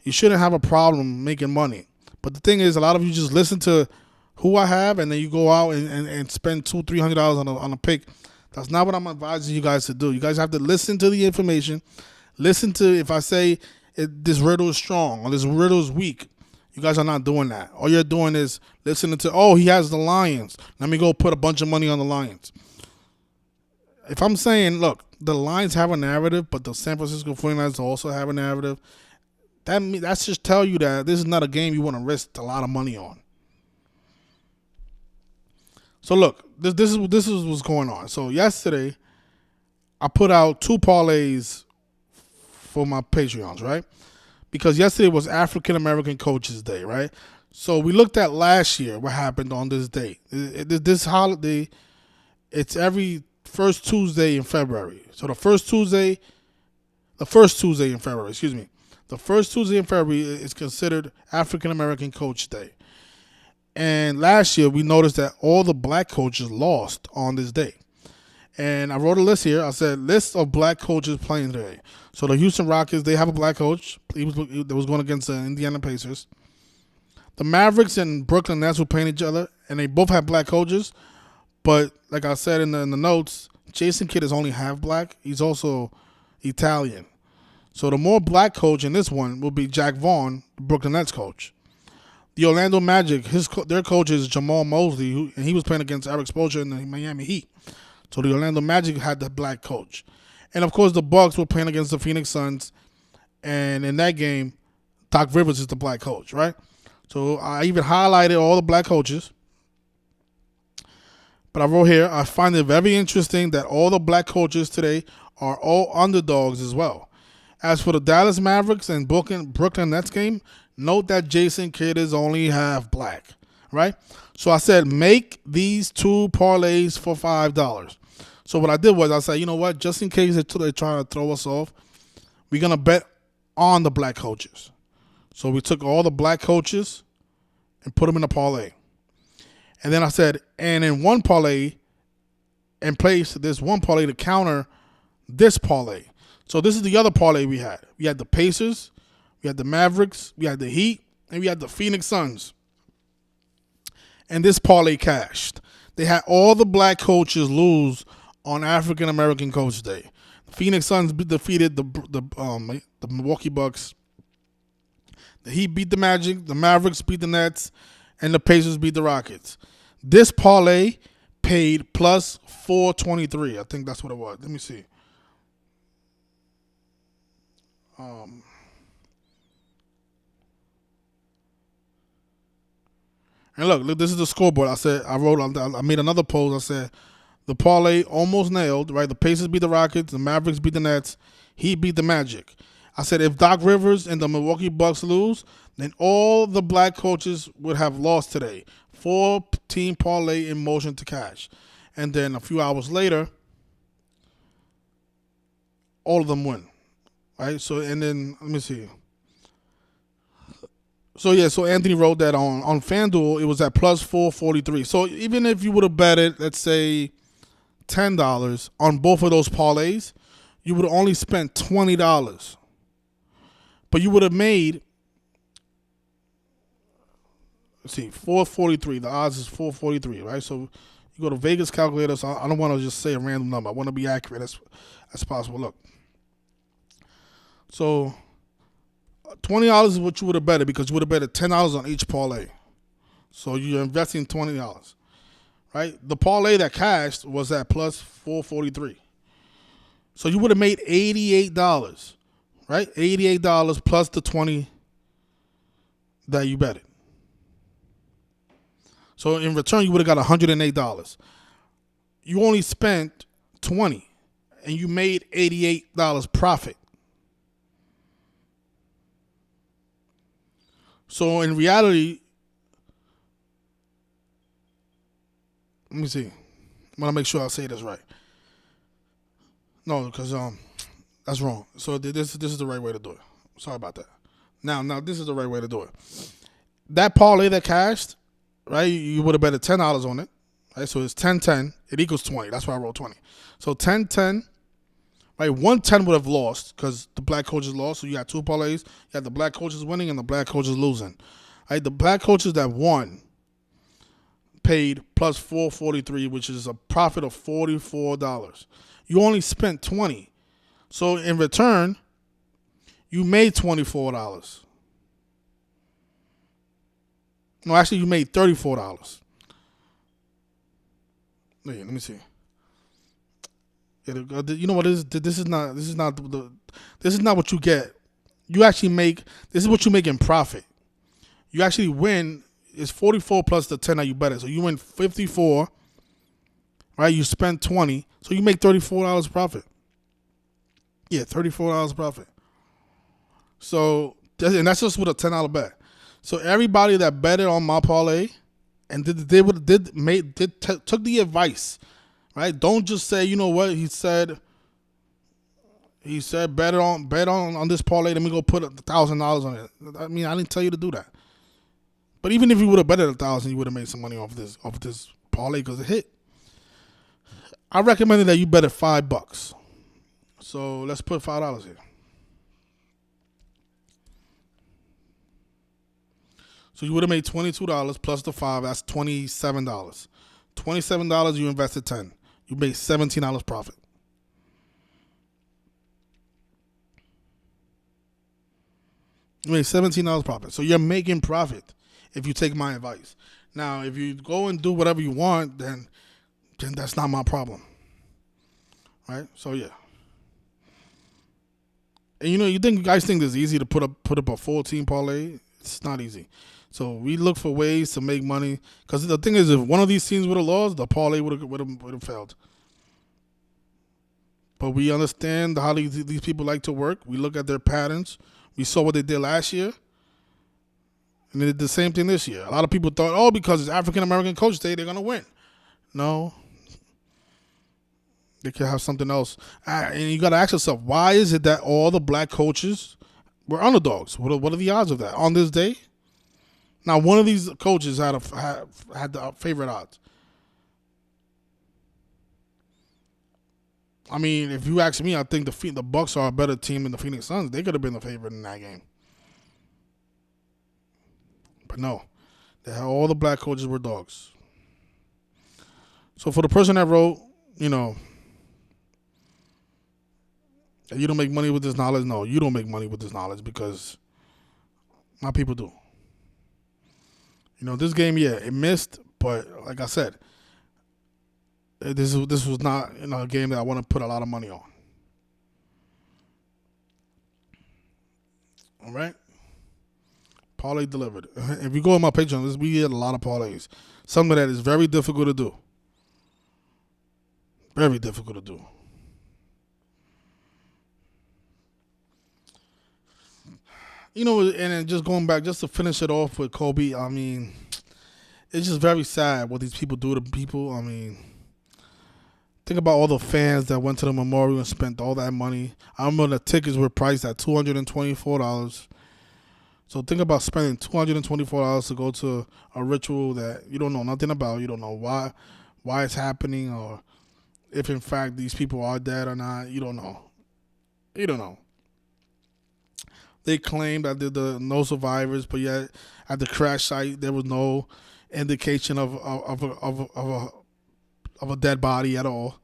you shouldn't have a problem making money. But the thing is, a lot of you just listen to who I have and then you go out and spend $200-$300 on a pick. That's not what I'm advising you guys to do. You guys have to listen to the information. Listen to if I say this riddle is strong or this riddle is weak. You guys are not doing that. All you're doing is listening to, oh, he has the Lions. Let me go put a bunch of money on the Lions. If I'm saying, look, the Lions have a narrative, but the San Francisco 49ers also have a narrative, that's just tell you that this is not a game you want to risk a lot of money on. So look, this is what's going on. So yesterday, I put out two parlays for my Patreons, right? Because yesterday was African American Coaches Day, right? So we looked at last year what happened on this day. This holiday, it's every first Tuesday in February. So the first Tuesday in February, the first Tuesday in February is considered African American Coach Day. And last year we noticed that all the black coaches lost on this day. And I wrote a list here. I said, list of black coaches playing today. So the Houston Rockets, they have a black coach. He was going against the Indiana Pacers. The Mavericks and Brooklyn Nets were playing each other, and they both have black coaches. But like I said in the notes, Jason Kidd is only half black. He's also Italian. So the more black coach in this one will be Jack Vaughn, the Brooklyn Nets coach. The Orlando Magic, their coach is Jamal Mosley, and he was playing against Eric Spoelstra in the Miami Heat. So the Orlando Magic had the black coach. And, of course, the Bucks were playing against the Phoenix Suns. And in that game, Doc Rivers is the black coach, right? So I even highlighted all the black coaches. But I wrote here, I find it very interesting that all the black coaches today are all underdogs as well. As for the Dallas Mavericks and Brooklyn Nets game, note that Jason Kidd is only half black, right? So I said, make these two parlays for $5. So what I did was I said, you know what? Just in case they're trying to throw us off, we're going to bet on the black coaches. So we took all the black coaches and put them in a parlay. And then I said, and in one parlay, and place this one parlay to counter this parlay. So this is the other parlay we had. We had the Pacers, we had the Mavericks, we had the Heat, and we had the Phoenix Suns. And this parlay cashed. They had all the black coaches lose on African American Coach Day. The Phoenix Suns defeated the Milwaukee Bucks. The Heat beat the Magic. The Mavericks beat the Nets, and the Pacers beat the Rockets. This parlay paid plus 423. I think that's what it was. Let me see. And look, this is the scoreboard. I made another post. I said, the parlay almost nailed, right? The Pacers beat the Rockets, the Mavericks beat the Nets, Heat beat the Magic. I said, if Doc Rivers and the Milwaukee Bucks lose, then all the black coaches would have lost today. 4-team parlay in motion to cash. And then a few hours later, all of them win, right? So, and then, let me see. So Anthony wrote that on FanDuel, it was at plus 443. So even if you would have betted, let's say, $10 on both of those parlays, you would have only spent $20. But you would have made, let's see, 443. The odds is 443, right? So you go to Vegas calculator. So I don't want to just say a random number. I want to be accurate as possible. Look. So $20 is what you would have betted because you would have betted $10 on each parlay. So you're investing $20. Right? The parlay that cashed was at plus 443. So you would have made $88, right? $88 plus the $20 that you betted. So in return, you would have got $108. You only spent $20, and you made $88 profit. So in reality, let me see. I want to make sure I say this right. No, because that's wrong. So this is the right way to do it. Sorry about that. Now this is the right way to do it. That parlay that cashed, right? You would have betted $10 on it, right? So it's 10-10. It equals 20. That's why I wrote 20. So 10-10, right? 110 would have lost because the black coaches lost. So you had two parlays. You had the black coaches winning and the black coaches losing. Right? The black coaches that won paid plus 443, which is a profit of $44. You only spent $20. So in return, you made $24. No, actually, you made $34. Wait, let me see. You know what? This is not what you get. You actually make. This is what you make in profit. You actually win. It's 44 plus the 10 that you bet. So you win 54. Right? You spend 20. So you make $34 profit. Yeah, $34 profit. So, and that's just with a $10 bet. So everybody that betted on my parlay and took the advice, right? Don't just say, you know what he said. He said bet on this parlay. Let me go put $1,000 on it. I mean, I didn't tell you to do that. But even if you would have betted 1,000, you would have made some money off this parlay because it hit. I recommended that you bet at $5. So let's put $5 here. So you would have made $22 plus the $5. That's $27. $27. You invested $10. You made $17 profit. You made $17 profit. So you're making profit if you take my advice. Now, if you go and do whatever you want, then that's not my problem. Right? So yeah. And you guys think it's easy to put up a 14 parlay? It's not easy. So we look for ways to make money. Because the thing is, if one of these teams would have lost, the parlay would have failed. But we understand how these people like to work. We look at their patterns. We saw what they did last year. And they did the same thing this year. A lot of people thought, because it's African-American coach day, they're going to win. No. They could have something else. And you got to ask yourself, why is it that all the black coaches were underdogs? What are the odds of that on this day? Now, one of these coaches had the favorite odds. I mean, if you ask me, I think the Bucks are a better team than the Phoenix Suns. They could have been the favorite in that game. But no, all the black coaches were dogs. So for the person that wrote, you don't make money with this knowledge. No, you don't make money with this knowledge because my people do. This game, it missed, but like I said, this was not a game that I want to put a lot of money on. All right? Parlay delivered. If you go on my Patreon, we get a lot of parlays. Some of that is very difficult to do. Very difficult to do. And then just going back, just to finish it off with Kobe, I mean, it's just very sad what these people do to people. I mean, think about all the fans that went to the memorial and spent all that money. I remember the tickets were priced at $224. So think about spending $224 to go to a ritual that you don't know nothing about. You don't know why it's happening or if, in fact, these people are dead or not. You don't know. They claimed that there were no survivors, but yet at the crash site there was no indication of a dead body at all,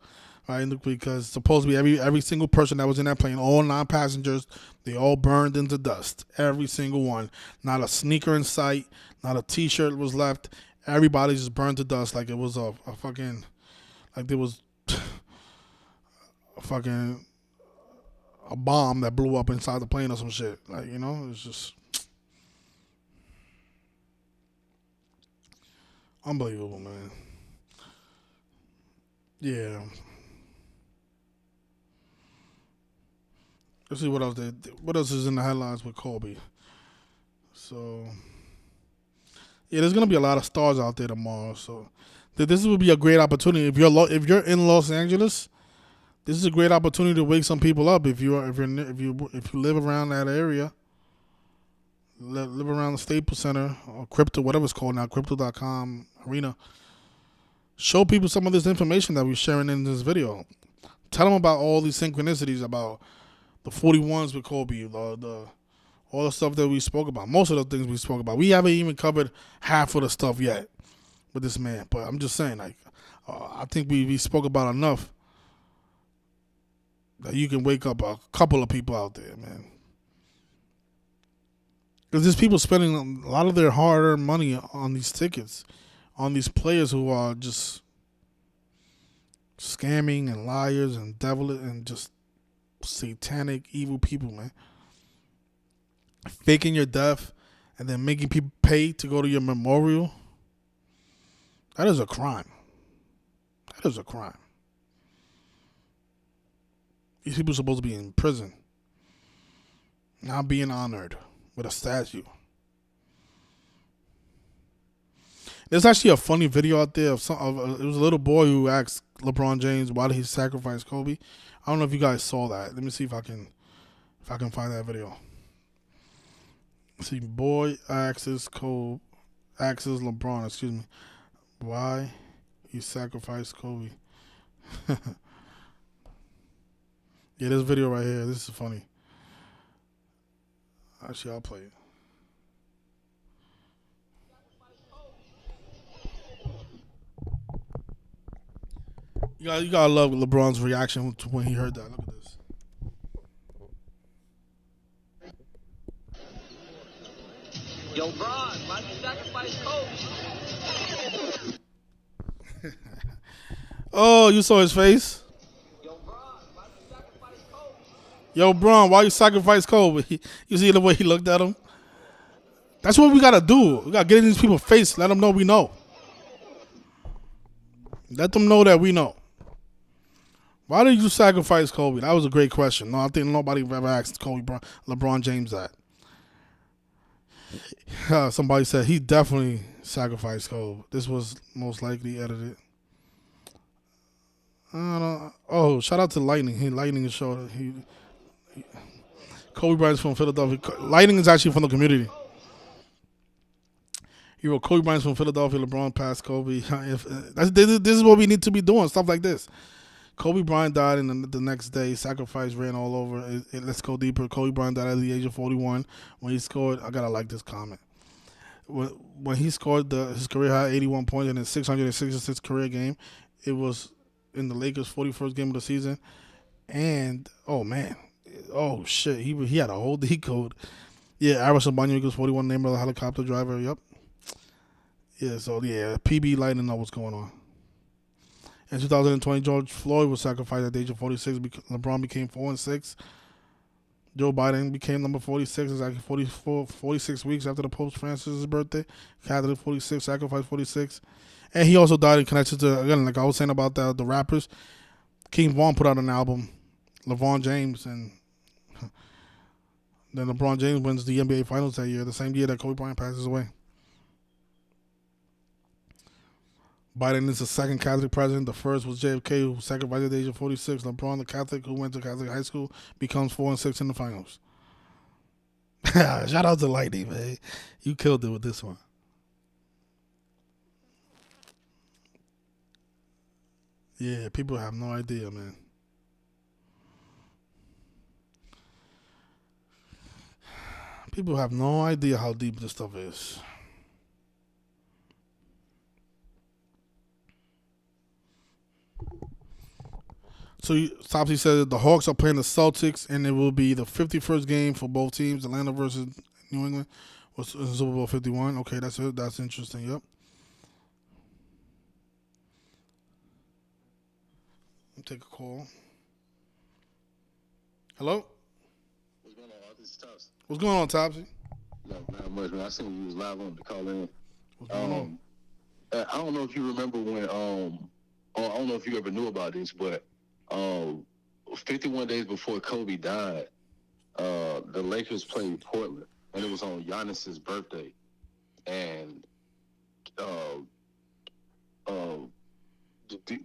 right? Because supposedly every single person that was in that plane, all 9 passengers, they all burned into dust. Every single one. Not a sneaker in sight. Not a T-shirt was left. Everybody just burned to dust like it was a fucking, like there was a fucking a bomb that blew up inside the plane or some shit. Like, it's just unbelievable, man. Yeah. Let's see what else is in the headlines with Kobe. So, yeah, there's gonna be a lot of stars out there tomorrow. So, this would be a great opportunity if you're in Los Angeles. This is a great opportunity to wake some people up if you live around that area, live around the Staples Center or Crypto, whatever it's called now, Crypto.com arena. Show people some of this information that we're sharing in this video. Tell them about all these synchronicities, about the 41s with Kobe, all the stuff that we spoke about. Most of the things we spoke about. We haven't even covered half of the stuff yet with this man. But I'm just saying, I think we spoke about enough that you can wake up a couple of people out there, man. Because there's people spending a lot of their hard-earned money on these tickets, on these players who are just scamming and liars and devilish and just satanic, evil people, man. Faking your death and then making people pay to go to your memorial. That is a crime. That is a crime. These people are supposed to be in prison. Not being honored with a statue. There's actually a funny video out there it was a little boy who asked LeBron James why did he sacrifice Kobe. I don't know if you guys saw that. Let me see if I can find that video. See, boy asks LeBron, excuse me, why he sacrificed Kobe. Yeah, this video right here. This is funny. Actually, I'll play it. You gotta love LeBron's reaction when he heard that. Look at this. Yo, Bron, why you sacrifice Kobe? Oh, you saw his face? Yo, Bron, why you sacrifice Kobe? Yo, Bron, why you sacrifice Kobe? You see the way he looked at him? That's what we gotta do. We gotta get in these people's face. Let them know we know. Let them know that we know. Why did you sacrifice Kobe? That was a great question. No, I think nobody ever asked LeBron James that. Somebody said he definitely sacrificed Kobe. This was most likely edited. Oh, shout out to Lightning. Lightning is showing. Kobe Bryant's from Philadelphia. Lightning is actually from the community. He wrote Kobe Bryant's from Philadelphia. LeBron passed Kobe. This is what we need to be doing. Stuff like this. Kobe Bryant died, and the next day, sacrifice ran all over. Let's go deeper. Kobe Bryant died at the age of 41 when he scored. I gotta like this comment. When he scored his career high 81 points in his 666 career game, it was in the Lakers' 41st game of the season. And oh man, oh shit, he had a whole D code. Yeah, Ira Sabanya Eagles 41, name of the helicopter driver. Yep. Yeah, so yeah, PB Lightning know what's going on. In 2020, George Floyd was sacrificed at the age of 46. LeBron became 4-6. Joe Biden became number 46. Exactly 46 weeks after the Pope Francis' birthday. Catholic 46, sacrificed 46. And he also died in connection to, again, like I was saying about the rappers. King Von put out an album, LeBron James, and then LeBron James wins the NBA Finals that year, the same year that Kobe Bryant passes away. Biden is the second Catholic president. The first was JFK, who sacrificed at the age of 46. LeBron, the Catholic who went to Catholic high school, becomes 4-6 in the finals. Shout out to Lightning, man. You killed it with this one. Yeah, people have no idea, man. People have no idea how deep this stuff is. So Topsy said the Hawks are playing the Celtics, and it will be the 51st game for both teams, Atlanta versus New England, was Super Bowl 51. Okay, that's it. That's interesting. Yep. Let me take a call. Hello? What's going on? This is Topsy. What's going on, Topsy? No, not much, man. I seen you was live on the call in. What's going on? I don't know if you remember when, I don't know if you ever knew about this, but 51 days before Kobe died, the Lakers played Portland, and it was on Giannis's birthday. And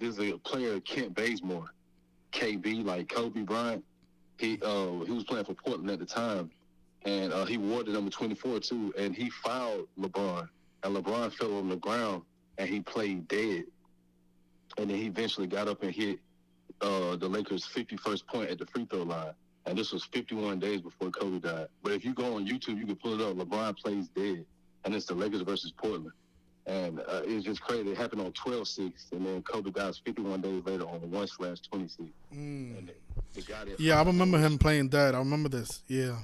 there's a player, Kent Bazemore, KB, like Kobe Bryant. He was playing for Portland at the time, and he wore the number 24 too. And he fouled LeBron, and LeBron fell on the ground, and he played dead. And then he eventually got up and hit the Lakers' 51st point at the free throw line. And this was 51 days before Kobe died. But if you go on YouTube, you can pull it up. LeBron plays dead, and it's the Lakers versus Portland. And it's just crazy. It happened on 12/6, and then Kobe dies 51 days later on 1/26. And Yeah, I remember him playing dead. I remember this. Yeah.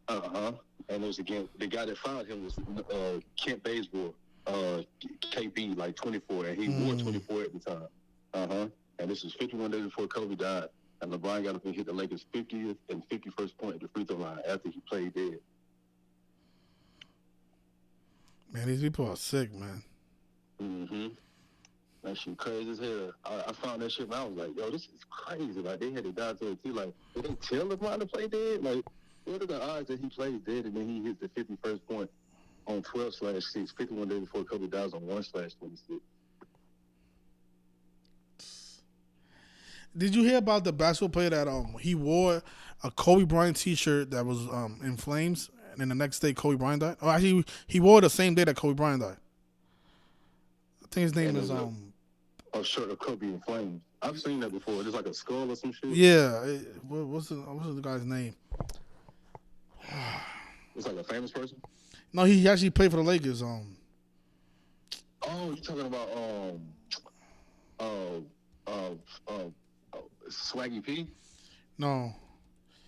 And it was again, the guy that fouled him was Kent Bazemore, KB, like 24, and he wore 24 at the time. And this was 51 days before Kobe died, and LeBron got up and hit the Lakers' 50th and 51st point at the free throw line after he played dead. Man, these people are sick, man. That shit crazy as hell. I found that shit, and I was like, yo, this is crazy. Like, they had the guys to it, too. Like, did they tell LeBron to play dead? Like, What are the odds that he plays dead and then he hits the 51st point on 12/6, 51 days before Kobe dies on 1/26? Did you hear about the basketball player that he wore a Kobe Bryant T-shirt that was in flames, and then the next day Kobe Bryant died? Oh, actually, he wore it the same day that Kobe Bryant died. I think his name And is a shirt of Kobe in flames. I've seen that before. It's like a skull or some shit. yeah. What's the guy's name? It's like a famous person. No, he actually played for the Lakers. Oh, you talking about uh, uh, uh, Swaggy P? No,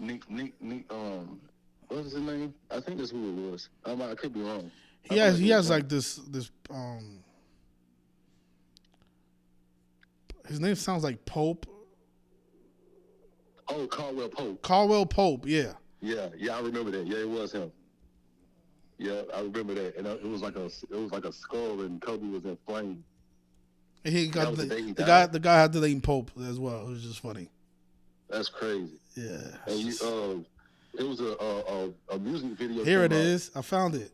Nick, what was his name? I think that's who it was. I could be wrong. he has like this his name sounds like Pope. Oh, Caldwell Pope. Caldwell Pope, yeah. Yeah, I remember that. Yeah, it was him. Yeah, I remember that. And it was like a skull, and Kobe was in flames. And he got That was the day he the died? guy had the name Pope as well. It was just funny. That's crazy. Yeah. And it was a music video. Here it came out. is. I found it.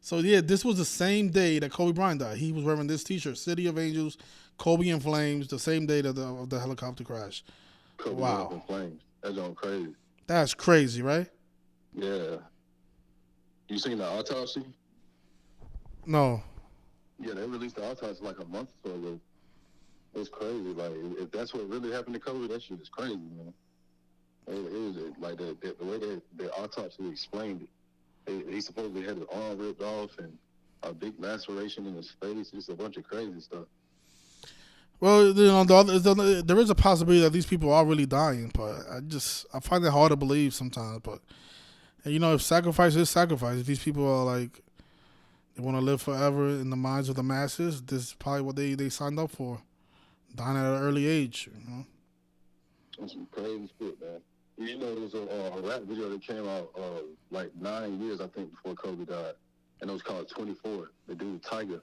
So yeah, this was the same day that Kobe Bryant died. He was wearing this T-shirt, "City of Angels, Kobe in Flames," the same day of the helicopter crash. Kobe Wow. was in flames. That's all crazy. That's crazy, right? Yeah. You seen the autopsy? No. Yeah, they released the autopsy like a month or so ago. It's crazy. Like, if that's what really happened to Kobe, that shit is crazy, man. It was like the way that the autopsy explained it. He supposedly had his arm ripped off and a big laceration in his face. Just a bunch of crazy stuff. Well, you know, there is a possibility that these people are really dying, but I find it hard to believe sometimes. But you know, if sacrifice is sacrifice, if these people are like they want to live forever in the minds of the masses, this is probably what they signed up for, dying at an early age. You know? That's some crazy shit, man. You know, there was a rap video that came out like 9 years, I think, before Kobe died, and it was called 24. The dude Tiger,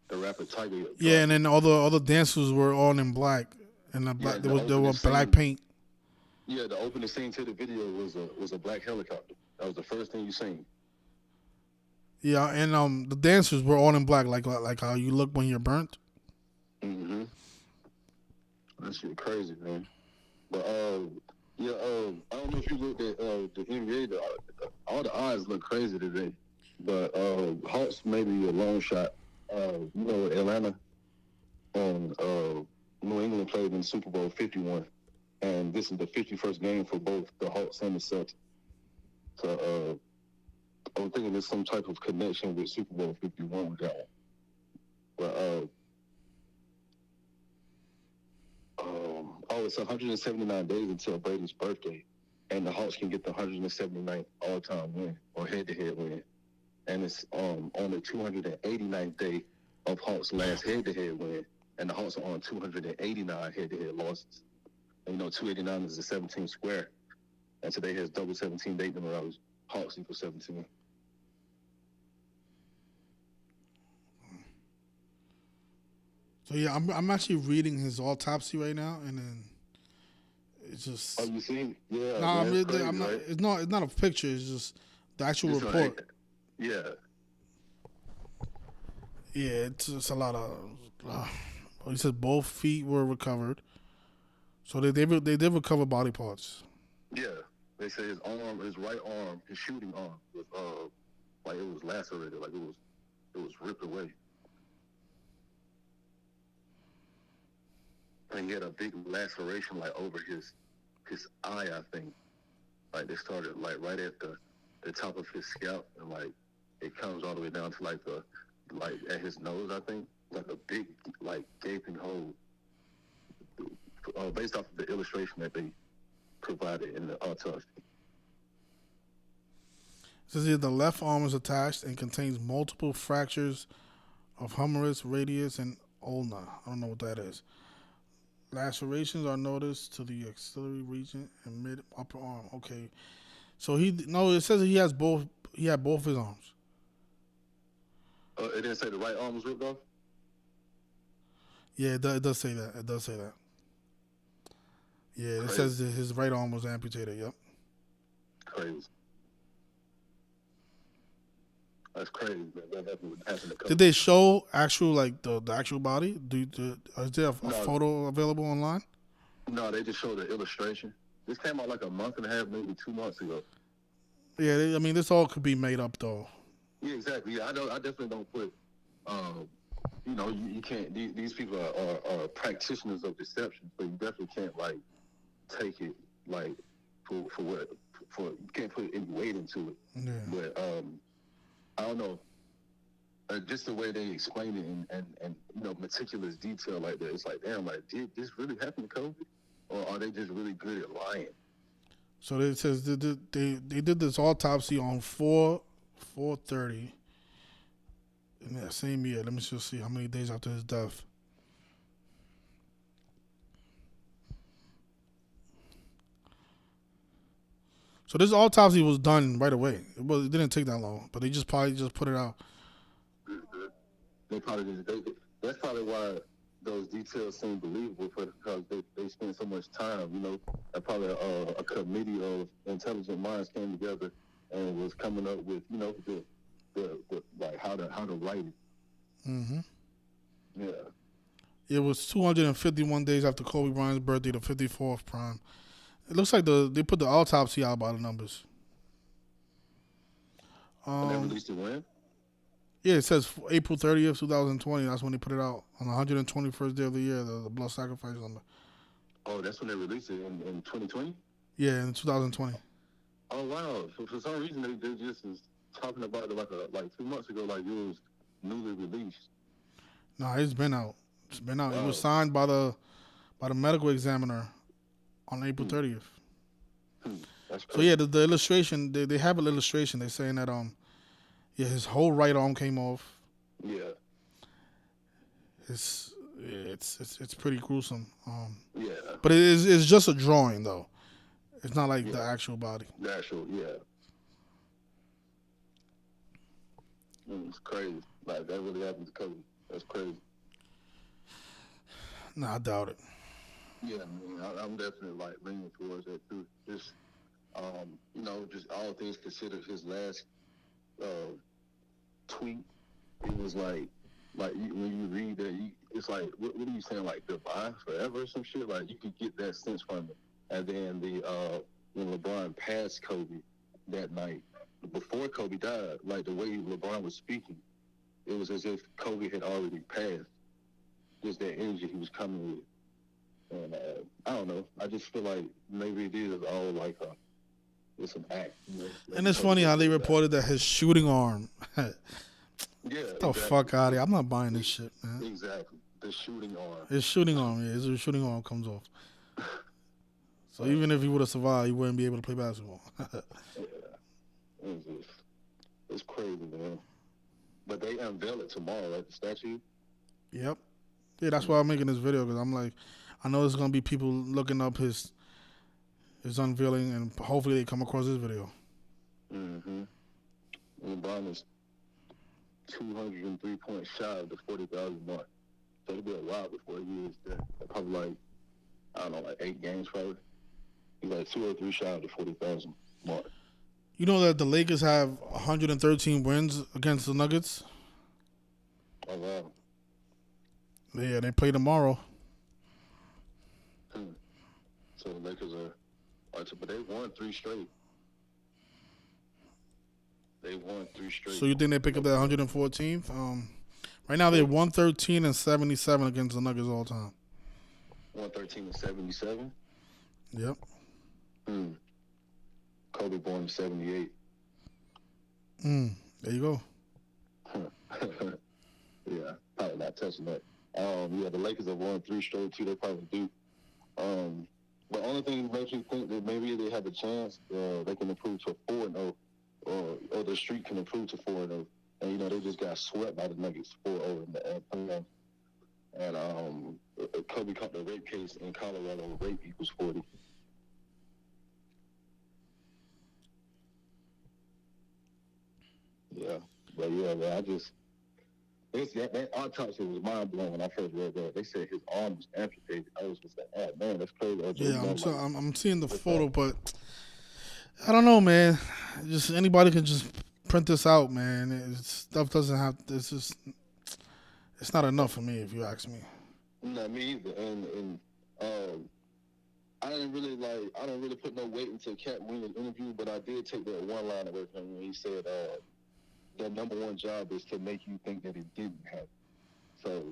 the rapper Tiger. Yeah, and then all the dancers were all in black, and there was black paint. Yeah, the opening scene to the video was a black helicopter. That was the first thing you seen. Yeah, and the dancers were all in black, like how you look when you're burnt. Mm-hmm. That shit crazy, man. But yeah, I don't know if you looked at the NBA. All the odds look crazy today, but Hawks maybe a long shot. You know, Atlanta and New England played in Super Bowl 51, and this is the 51st game for both the Hawks and the Celtics. So I'm thinking there's some type of connection with Super Bowl 51 with that one. But it's 179 days until Brady's birthday, and the Hawks can get the 179th all-time win or head-to-head win, and it's on the 289th day of Hawks' last head-to-head win, and the Hawks are on 289 head-to-head losses. And you know, 289 is the 17 square, and today has double 17 date numerology. Hawks equals 17. So yeah, I'm actually reading his autopsy right now, and then it's just. Oh, you seen? Yeah. No, man, crazy, I'm not. right? It's not a picture. It's just the actual It's report. yeah. Yeah, it's a lot of. He said both feet were recovered, so they did recover body parts. Yeah. They say his right arm, his shooting arm was like it was lacerated, like it was ripped away. And he had a big laceration like over his eye, I think. Like they started like right at the top of his scalp, and like it comes all the way down to like at his nose, I think. Like a big like gaping hole. Based off of the illustration that they provided in the autopsy. It says here the left arm is attached and contains multiple fractures of humerus, radius, and ulna. I don't know what that is. Lacerations are noticed to the axillary region and mid upper arm. Okay, so it says he has both. He had both his arms. It didn't say the right arm was ripped off? Yeah, it does say that. It does say that. Yeah, it Crazy. says that his right arm was amputated. Yep. Crazy. That's crazy. That happened to Kobe. Did they show actual like the actual body? Is there a No. photo available online? No, they just showed the illustration. This came out like a month and a half, maybe 2 months ago. Yeah, I mean this all could be made up though. Yeah, exactly. Yeah, I definitely don't put. You can't. These people are practitioners of deception, so you definitely can't like take it like for you can't put any weight into it. Yeah. But I don't know. Just the way they explain it and meticulous detail like that, it's like, damn, like did this really happen to Kobe, or are they just really good at lying? So it says they did this autopsy on 4/30 in that same year. Let me just see how many days after his death. So this autopsy was done right away. It didn't take that long, but they probably just put it out. They probably that's probably why those details seem believable, because they spent so much time. Probably a committee of intelligent minds came together and was coming up with the like how to write it. Mm-hmm. Yeah. It was 251 days after Kobe Bryant's birthday, the 54th prime. It looks like they put the autopsy out by the numbers. And they released it when? Yeah, it says April 30th, 2020. That's when they put it out on the 121st day of the year, the blood sacrifice number. Oh, that's when they released it in 2020? Yeah, in 2020. Oh, wow. So for some reason, they just was talking about it like 2 months ago, like it was newly released. No, it's been out. It's been out. Wow. It was signed by the medical examiner on April 30th. That's crazy. So yeah, the illustration, they have an illustration. They're saying that his whole right arm came off. Yeah. It's pretty gruesome. Yeah. But it's just a drawing though. It's not like the actual body. The actual, yeah. It's crazy. Like that really happened to Kobe. That's crazy. Nah, I doubt it. Yeah, I'm definitely like leaning towards that too. Just, just all things considered, his last tweet, it was like when you read that, it's like, what are you saying? Like goodbye forever or some shit? Like you could get that sense from it. And then when LeBron passed Kobe that night, before Kobe died, like the way LeBron was speaking, it was as if Kobe had already passed. Just that energy he was coming with. And I don't know. I just feel like maybe it is all like it's an act. And it's funny how they reported that his shooting arm. Yeah. Get the fuck out of here. I'm not buying this shit, man. Exactly. The shooting arm. His shooting arm, yeah. His shooting arm comes off. So even if he would have survived, he wouldn't be able to play basketball. Yeah. It's crazy, man. But they unveil it tomorrow, right? The statue? Yep. Yeah, that's why I'm making this video, because I'm like, I know there's going to be people looking up his unveiling, and hopefully they come across this video. Mm-hmm. LeBron is 203 points shy of the 40,000 mark. So it'll be a while before he is there. Probably like, I don't know, like 8 games probably. He's like 203 shy of the 40,000 mark. You know that the Lakers have 113 wins against the Nuggets? Oh, wow. Yeah, they play tomorrow. So the Lakers but they won 3 straight. They won 3 straight. So you think they pick up that 114th? Right now they're 113 and 77 against the Nuggets all time. 113 and 77? Yep. Kobe born in 78. There you go. Yeah, probably not touching that. The Lakers have won 3 straight too. They probably do. The only thing that makes me think that maybe they have a chance, they can improve to 4-0, or the streak can improve to 4-0. And they just got swept by the Nuggets 4-0 in the playoffs. And Kobe caught the rape case in Colorado. Rape equals 40. Yeah, but I just that autopsy was mind blowing when I first read that. They said his arm was amputated. I was just like, oh man, that's crazy. I'm seeing the photo, but I don't know, man. Just anybody can just print this out, man. Stuff doesn't have. It's not enough for me, if you ask me. Not me either. And I didn't really I don't really put no weight into Cat Williams' interview, but I did take that one line away from him when he said their number one job is to make you think that it didn't happen. So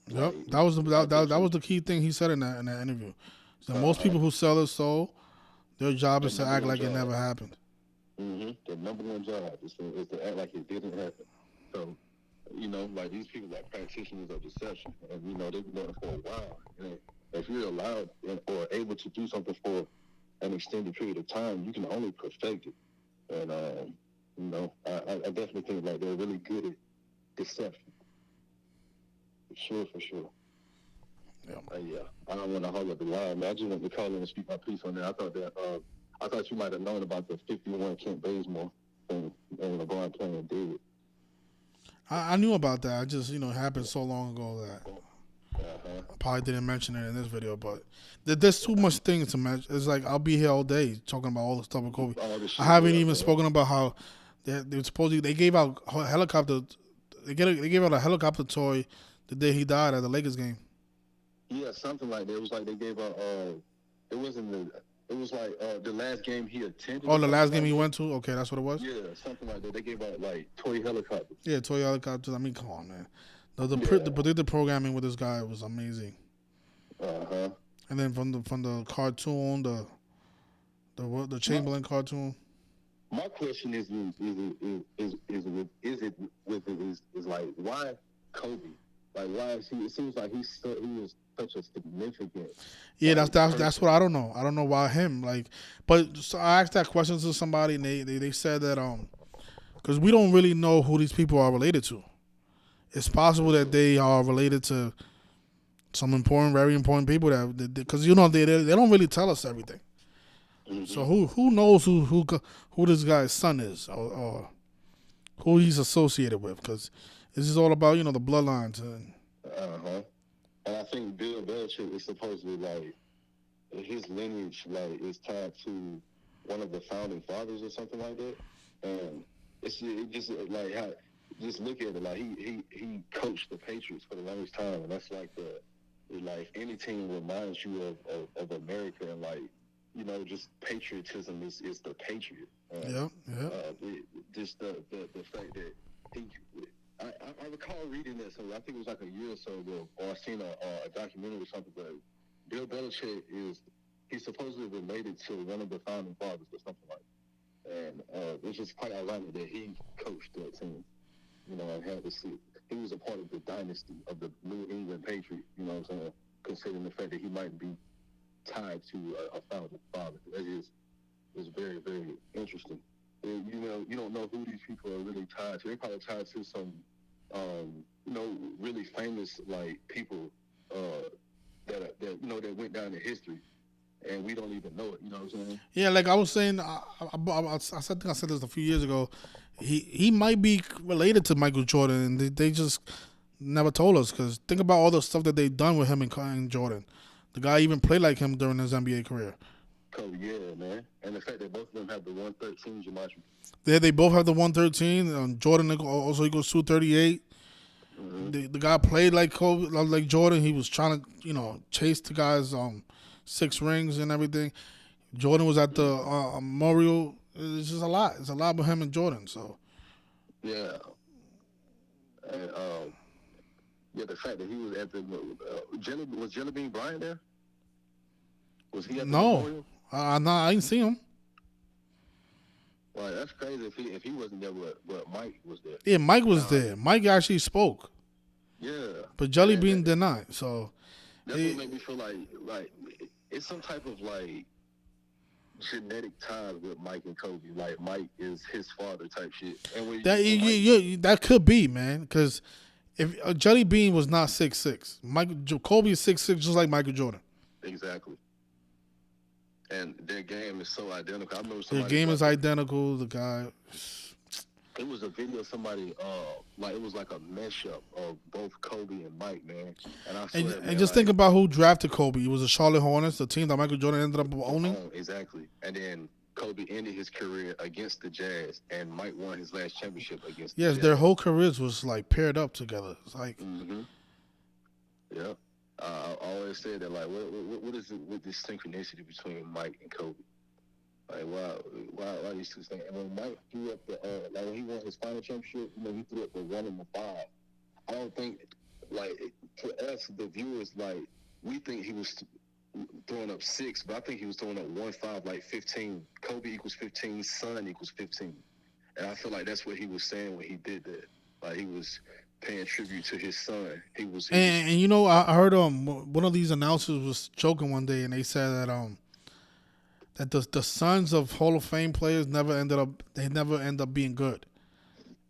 yep, that was the key thing he said in that interview. So most people who sell their soul, their job is to act like it never happened. Mm-hmm. The number one job is to act like it didn't happen. So, like these people are practitioners of deception, and they've been doing it for a while. And if you're allowed or able to do something for an extended period of time, you can only perfect it. And I definitely think like they're really good at deception. For sure. Yeah. I don't want to hold up the line, man. I just want to call in and speak my piece on that. I thought you might have known about the 51 Kent Bazemore thing and LeBron playing dead. I knew about that. I just, it happened so long ago that I probably didn't mention it in this video. But there's too much things to mention. It's like I'll be here all day talking about all the stuff with Kobe. I haven't even spoken about how they supposedly they gave out a helicopter. They gave out a helicopter toy the day he died at the Lakers game. Yeah, something like that. It was like they gave out. It was like the last game he attended. Oh, the last game he went to? Okay, that's what it was? Yeah, something like that. They gave out like toy helicopters. Yeah, toy helicopters. I mean, come on, man. The predictive programming with this guy was amazing. And then from the cartoon, the Chamberlain cartoon. My question is like why Kobe? Like why is he? It seems like he was such a significant. Yeah, that's what I don't know. I don't know why him. But so I asked that question to somebody, and they said that because we don't really know who these people are related to. It's possible that they are related to some very important people because they don't really tell us everything. Mm-hmm. So who knows who this guy's son is or who he's associated with? Because this is all about the bloodlines and. And I think Bill Belichick is supposedly his lineage is tied to one of the founding fathers or something like that. And it just like how just look at it he coached the Patriots for the longest time, and that's any team reminds you of America and just patriotism is the Patriot. Just the fact that I recall reading this, so I think it was like a year or so ago, or I seen a documentary or something, but Bill Belichick he's supposedly related to one of the founding fathers or something like that. And it's just quite ironic that he coached that team, and had to see. He was a part of the dynasty of the New England Patriots, what I'm saying, considering the fact that he might be tied to a founding father. That is very, very interesting. You don't know who these people are really tied to. They're probably tied to some, really famous people that went down in history, and we don't even know it. You know what I'm saying? Yeah, like I was saying, I think I said this a few years ago. He might be related to Michael Jordan, and they just never told us. Because think about all the stuff that they've done with him and Jordan. The guy even played like him during his NBA career. Oh yeah, man, and the fact that both of them have the 113 gematria. They both have the 113. Jordan also equals 238. Mm-hmm. The guy played like Kobe, like Jordan. He was trying to, chase the guy's 6 rings and everything. Jordan was at the Memorial. It's just a lot. It's a lot with him and Jordan. So. Yeah. And the fact that he was at the was Jelly Bean Bryant there? Was he at the Memorial? I didn't see him. Well, that's crazy if he wasn't there, but Mike was there. Yeah, Mike was there. Mike actually spoke. Yeah. But Jelly Bean did not. So that's what made me feel like it's some type of genetic ties with Mike and Kobe. Like Mike is his father type shit. And that could be, man, because if Jelly Bean was not 6'6", Kobe is 6'6", just like Michael Jordan. Exactly. And their game is so identical. I remember their game is identical. The guy. It was a video of somebody, it was like a mashup of both Kobe and Mike, man. And I swear, and just think about who drafted Kobe. It was the Charlotte Hornets, the team that Michael Jordan ended up owning. Exactly. And then Kobe ended his career against the Jazz, and Mike won his last championship against the Yes, Jazz. their whole careers was like paired up together. It's like, Yeah. I always said that, like, what is it with this synchronicity between Mike and Kobe? Like, why these two things? And when Mike threw up the, like, when he won his final championship, he threw up the 1 and the 5. I don't think, like, for us, the viewers, like, we think he was throwing up 6, but I think he was throwing up 1-5, like 15. Kobe equals 15, son equals 15. And I feel like that's what he was saying when he did that. Like, he was paying tribute to his son. and you know, I heard one of these announcers was joking one day, and they said that the sons of Hall of Fame players never end up being good.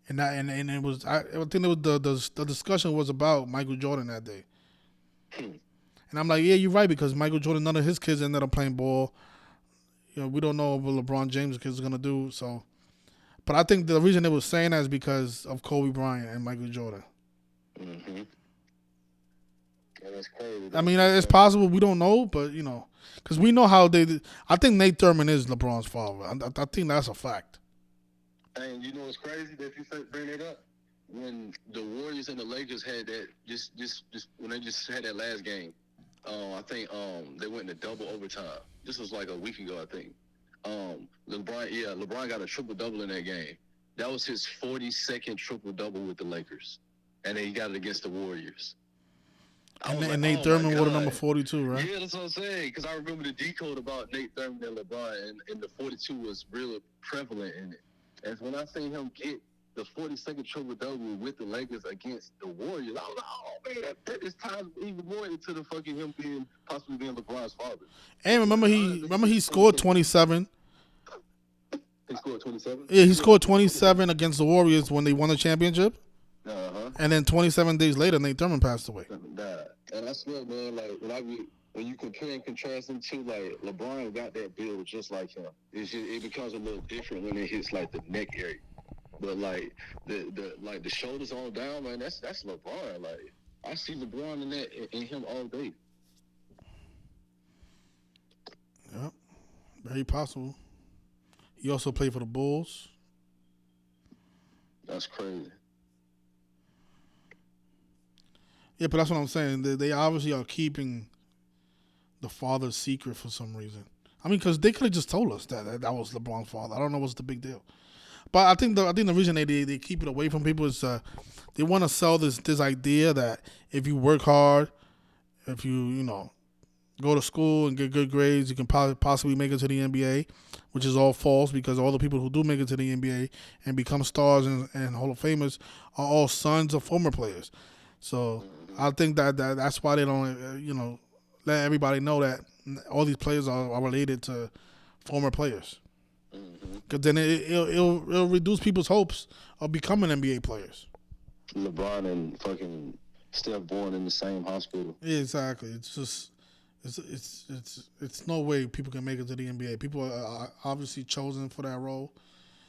And it was I think it was the discussion was about Michael Jordan that day. And I'm like, yeah, you're right, because Michael Jordan, none of his kids ended up playing ball. You know, we don't know what LeBron James' kids are gonna do. So, but I think the reason they were saying that is because of Kobe Bryant and Michael Jordan. Yeah, that's crazy. I mean, it's possible, we don't know, but you know, because we know how they. I think Nate Thurman is LeBron's father. I think that's a fact. And you know what's crazy that you bring it up? When the Warriors and the Lakers had that, just when they just had that last game, I think they went into double overtime. This was like a week ago, I think. LeBron got a triple-double in that game. That was his 42nd triple-double with the Lakers. And then he got it against the Warriors. And Nate Thurman wore the number 42, right? Yeah, that's what I'm saying. Because I remember the decode about Nate Thurman and LeBron, and the 42 was really prevalent in it. And when I seen him get the 42nd triple-double with the Lakers against the Warriors, I was like, oh, man, that is ties even more into the fucking him possibly being LeBron's father. And remember he scored 27. He scored 27? Yeah, he scored 27 against the Warriors when they won the championship. And then 27 days later, Nate Thurman passed away. And I swear, man, like, when you compare and contrast them two, like, LeBron got that build just like him. It becomes a little different when it hits, like, the neck area. But, like, the shoulders on down, man, that's LeBron. Like, I see LeBron in him all day. Yep, very possible. He also played for the Bulls. That's crazy. Yeah, but that's what I'm saying. They obviously are keeping the father's secret for some reason. I mean, because they could have just told us that was LeBron's father. I don't know what's the big deal. But I think the reason they keep it away from people is they want to sell this idea that if you work hard, if you go to school and get good grades, you can possibly make it to the NBA, which is all false, because all the people who do make it to the NBA and become stars and Hall of Famers are all sons of former players. So I think that's why they don't let everybody know that all these players are related to former players. Because then it'll reduce people's hopes of becoming NBA players. LeBron and fucking Steph born in the same hospital. Yeah, exactly. It's just it's no way people can make it to the NBA. People are obviously chosen for that role.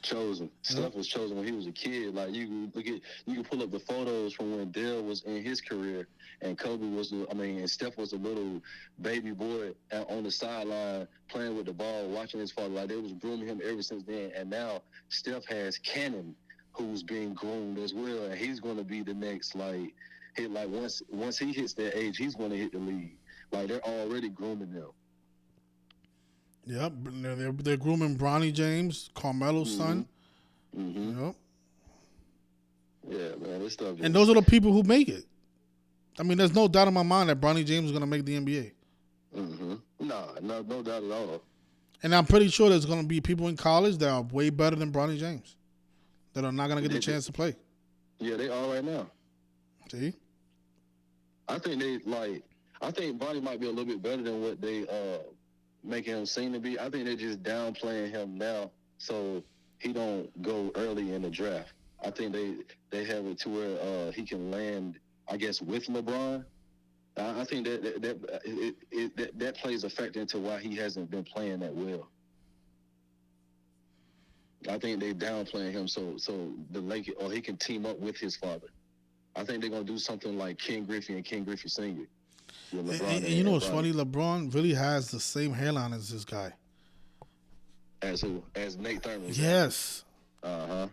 Chosen. Steph was chosen when he was a kid. Like, you can pull up the photos from when Dale was in his career, and and Steph was a little baby boy on the sideline playing with the ball, watching his father. Like, they was grooming him ever since then. And now Steph has Cannon, who's being groomed as well, and he's going to be the next once he hits that age, he's going to hit the league. Like, they're already grooming them. Yep, they're grooming Bronny James, Carmelo's son. Yep. Yeah, man, this stuff. And those are the people who make it. I mean, there's no doubt in my mind that Bronny James is going to make the NBA. No doubt at all. And I'm pretty sure there's going to be people in college that are way better than Bronny James that are not going to get the chance to play. Yeah, they are right now. See? I think Bronny might be a little bit better than what they making him seem to be. I think they're just downplaying him now so he don't go early in the draft. I think they have it to where he can land, I guess, with LeBron. I think that plays a factor into why he hasn't been playing that well. I think they downplaying him so the Lakers, or he can team up with his father. I think they're gonna do something like Ken Griffey and Ken Griffey Sr. And you know what's funny? LeBron really has the same hairline as this guy. As who? As Nate Thurman. Yes. Uh-huh.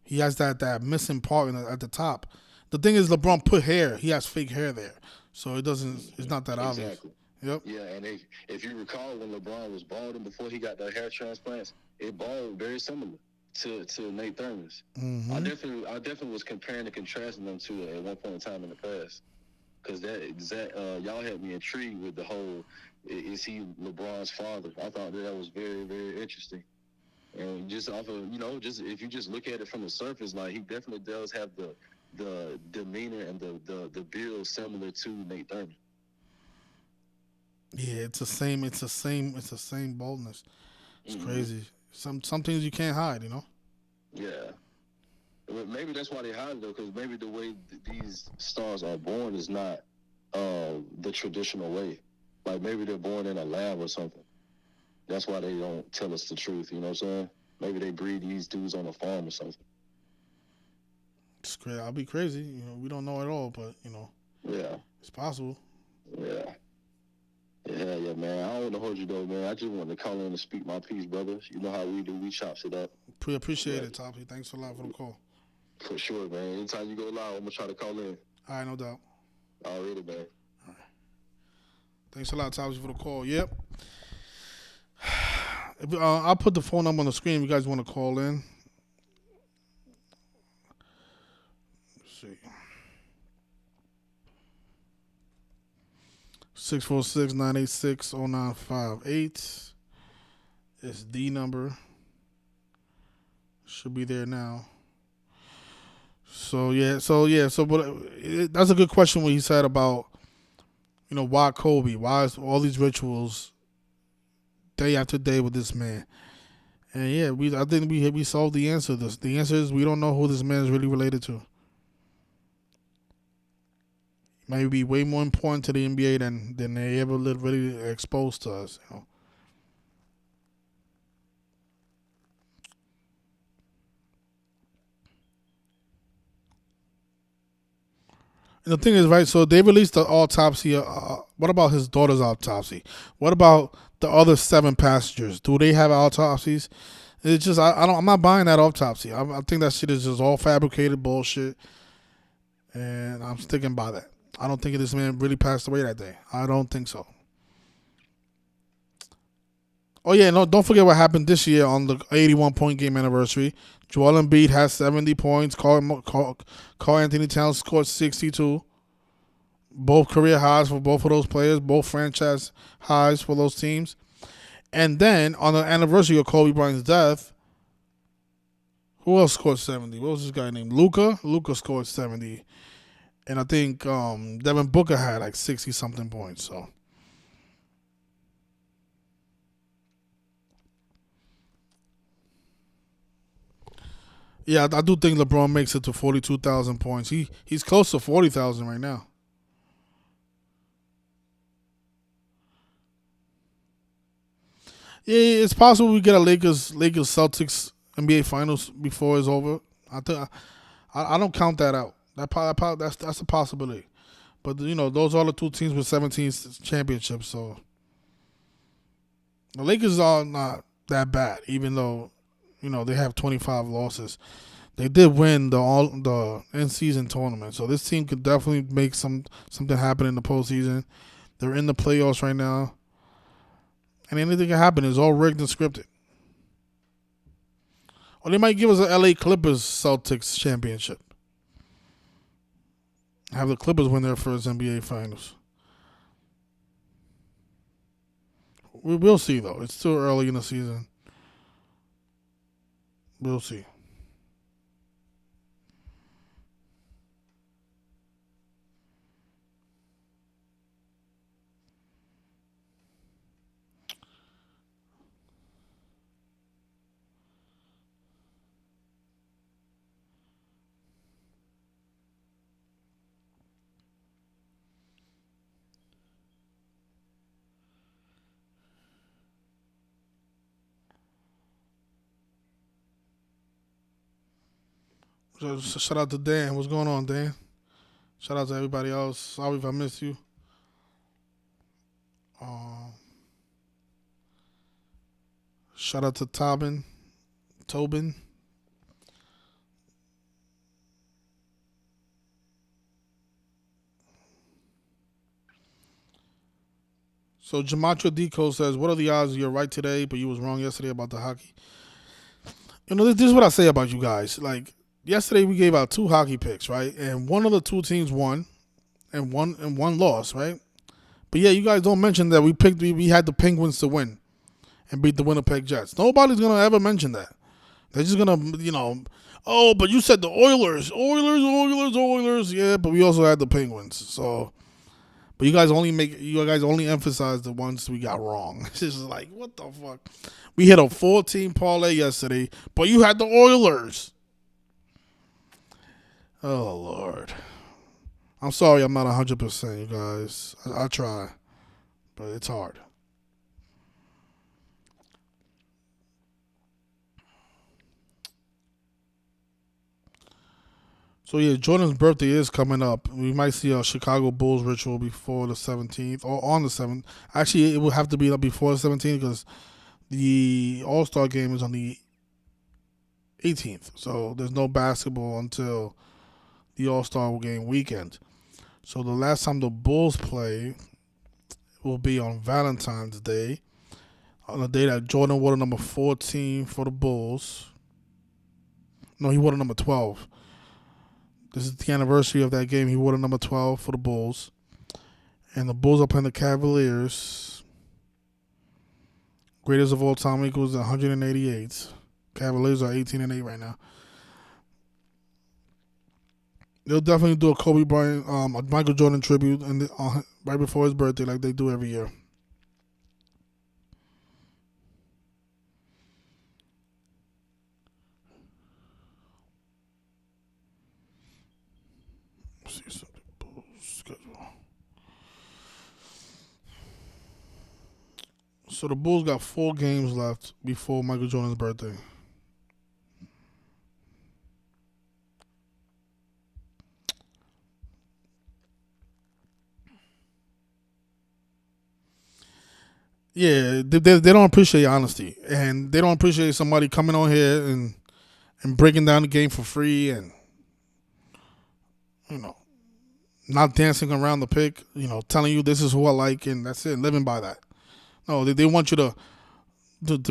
He has that missing part at the top. The thing is, LeBron put hair. He has fake hair there, so it doesn't. It's not that obvious. Exactly. Yep. Yeah, and if you recall when LeBron was balding before he got the hair transplants, it bald very similar to Nate Thurman's. Mm-hmm. I definitely was comparing and contrasting them two at one point in time in the past. Because y'all had me intrigued with the whole, is he LeBron's father? I thought that was very, very interesting. And just off of, just if you just look at it from the surface, like he definitely does have the demeanor and the build similar to Nate Thurman. Yeah, it's the same. It's the same boldness. It's Mm-hmm. crazy. Some things you can't hide. Yeah. But maybe that's why they hide it, though, because maybe the way these stars are born is not the traditional way. Like maybe they're born in a lab or something. That's why they don't tell us the truth. You know what I'm saying? Maybe they breed these dudes on a farm or something. It's crazy. I'll be crazy. We don't know at all, but Yeah. it's possible. Yeah. Yeah, man. I don't want to hold you though, man. I just wanted to call in and speak my piece, brother. You know how we do. We chops it up. Appreciate it, Toppy. Thanks a lot for the call. For sure, man. Anytime you go live, I'm gonna try to call in. All right, no doubt. Already, man. All right. Thanks a lot, Toppy, for the call. Yep. I'll put the phone number on the screen if you guys want to call in. Let's see. 646-986-0958 is the number. Should be there now. So but that's a good question what he said about why Kobe, why is all these rituals day after day with this man. And yeah, I think we solved the answer. The answer is we don't know who this man is really related to. Might be way more important to the NBA than they ever really exposed to us. And the thing is, right, so they released the autopsy. What about his daughter's autopsy? What about the other 7 passengers? Do they have autopsies? It's just, I'm not buying that autopsy. I think that shit is just all fabricated bullshit. And I'm sticking by that. I don't think this man really passed away that day. I don't think so. Oh, yeah, no, don't forget what happened this year on the 81-point game anniversary. Joel Embiid has 70 points. Carl Anthony Towns scored 62. Both career highs for both of those players. Both franchise highs for those teams. And then, on the anniversary of Kobe Bryant's death, who else scored 70? What was this guy named? Luka? Luka scored 70. And I think Devin Booker had like 60-something points. So, yeah, I do think LeBron makes it to 42,000 points. He's close to 40,000 right now. Yeah, it's possible we get a Lakers Celtics NBA Finals before it's over. I don't count that out. That's a possibility. But those are the 2 teams with 17 championships. So the Lakers are not that bad, even though they have 25 losses. They did win the in-season tournament, so this team could definitely make something happen in the postseason. They're in the playoffs right now, and anything can happen. It's all rigged and scripted. Or they might give us an LA Clippers Celtics championship. Have the Clippers win their first NBA Finals. We will see, though. It's still early in the season. We'll see. So shout out to Dan. What's going on, Dan? Shout out to everybody else. Sorry if I missed you. Shout out to Tobin. So Gematria Deco says, "What are the odds you're right today, but you was wrong yesterday about the hockey?" You know, this is what I say about you guys. Like yesterday, we gave out 2 hockey picks, right? And one of the 2 teams won, and one lost, right? But yeah, you guys don't mention that we had the Penguins to win and beat the Winnipeg Jets. Nobody's gonna ever mention that. They're just gonna, oh, but you said the Oilers. Yeah, but we also had the Penguins. So, but you guys only emphasize the ones we got wrong. It's just like, what the fuck? We hit a 14 parlay yesterday, but you had the Oilers. Oh Lord, I'm sorry, I'm not 100%, you guys. I try, but it's hard. So yeah, Jordan's birthday is coming up. We might see a Chicago Bulls ritual before the 17th or on the 7th. Actually, it will have to be up before the 17th because the All Star game is on the 18th. So there's no basketball until the All Star game weekend. So the last time the Bulls play will be on Valentine's Day, on the day that Jordan wore the number 14 for the Bulls. No, he wore the number 12. This is the anniversary of that game. He wore the number 12 for the Bulls. And the Bulls are playing the Cavaliers. Greatest of all time equals 188. Cavaliers are 18-8 right now. They'll definitely do a Kobe Bryant, a Michael Jordan tribute right before his birthday, like they do every year. Let's see something. Bulls schedule. So the Bulls got 4 games left before Michael Jordan's birthday. Yeah, they don't appreciate honesty, and they don't appreciate somebody coming on here and breaking down the game for free, and you know not dancing around the pick. Telling you this is who I like, and that's it. Living by that. No, they want you to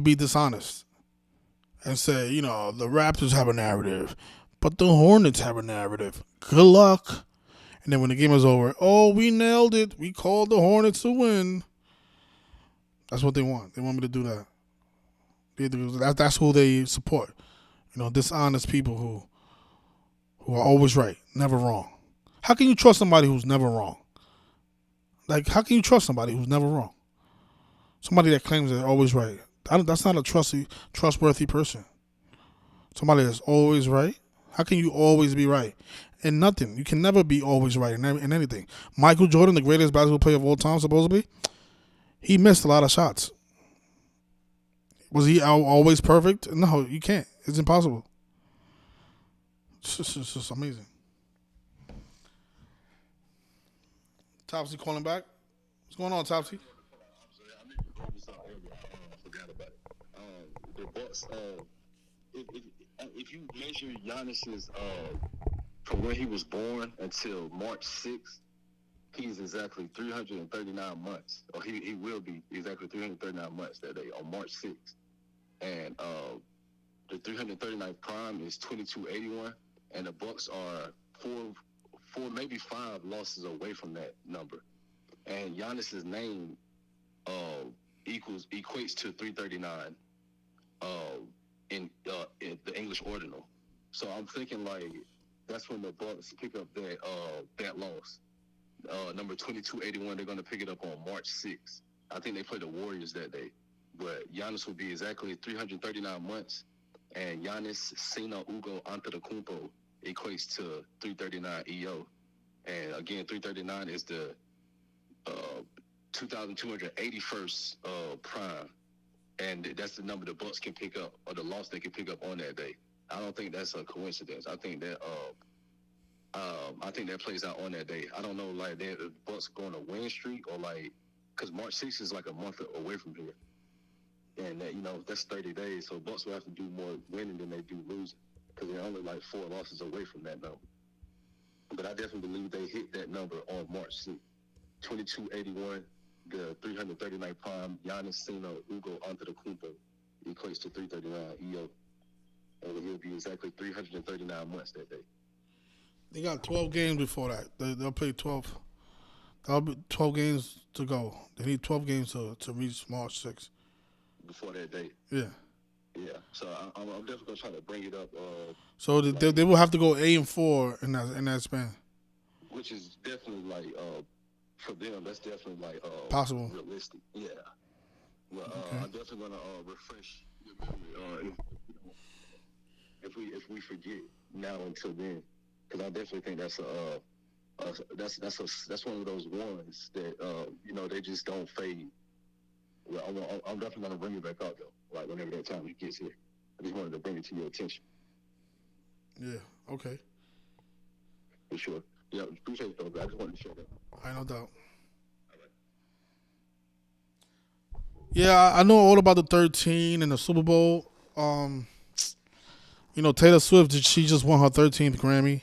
be dishonest and say the Raptors have a narrative, but the Hornets have a narrative. Good luck. And then when the game is over, oh, we nailed it. We called the Hornets to win. That's what they want. They want me to do that. That's who they support. Dishonest people who are always right, never wrong. How can you trust somebody who's never wrong? Like, how can you trust somebody who's never wrong? Somebody that claims they're always right. That's not a trustworthy person. Somebody that's always right. How can you always be right? In nothing. You can never be always right in anything. Michael Jordan, the greatest basketball player of all time, supposedly, he missed a lot of shots. Was he always perfect? No, you can't. It's impossible. It's just amazing. Topsy calling back. What's going on, Topsy? I meant to bring this up earlier. I forgot about it. The Bucks. If you measure Giannis's from when he was born until March 6th, he's exactly 339 months, or he will be exactly 339 months that day on March 6th. And the 339th prime is 2281, and the Bucks are four, maybe 5 losses away from that number. And Giannis's name equates to 339 in the English ordinal. So I'm thinking like that's when the Bucks pick up that loss. Number 2281, they're going to pick it up on March 6th. I think they play the Warriors that day. But Giannis will be exactly 339 months, and Giannis Sina Ugo Antetokounmpo equates to 339 EO. And again, 339 is the 2,281st prime, and that's the number the Bucks can pick up, or the loss they can pick up on that day. I don't think that's a coincidence. I think that plays out on that day. I don't know, like, the Bucks going to win streak, or like, because March 6th is like a month away from here. and that, that's 30 days. So Bucks will have to do more winning than they do losing, because they're only like 4 losses away from that number. But I definitely believe they hit that number on March 6th. 2281, the 339 prime Giannis Ugo Antetokounmpo equates to 339 EO, and he'll be exactly 339 months that day. They got 12 games before that. They'll play 12. That'll be 12 games to go. They need 12 games to reach March 6th. Before that date. Yeah. Yeah. So I'm definitely gonna try to bring it up. So they will have to go 8-4 in that span. Which is definitely like for them. That's definitely like possible, realistic. Yeah. Well, okay. I'm definitely gonna refresh your memory if we forget now until then, because I definitely think that's one of those ones that they just don't fade. Well, I'm definitely gonna bring it back up though, like whenever that time gets here. I just wanted to bring it to your attention. Yeah. Okay. For sure. Yeah, appreciate it, though. I just wanted to share that. I no doubt. Yeah, I know all about the 13 and the Super Bowl. Taylor Swift, she just won her 13th Grammy.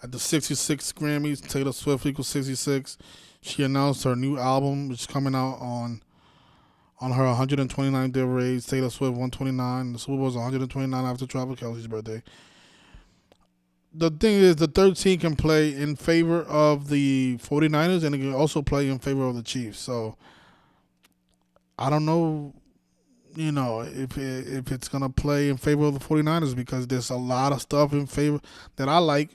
At the 66 Grammys, Taylor Swift equals 66. She announced her new album, which is coming out on her 129th day of age. Taylor Swift 129. The Super Bowl is 129 after Travis Kelce's birthday. The thing is, the 13 can play in favor of the 49ers, and it can also play in favor of the Chiefs. So I don't know, if it's going to play in favor of the 49ers, because there's a lot of stuff in favor that I like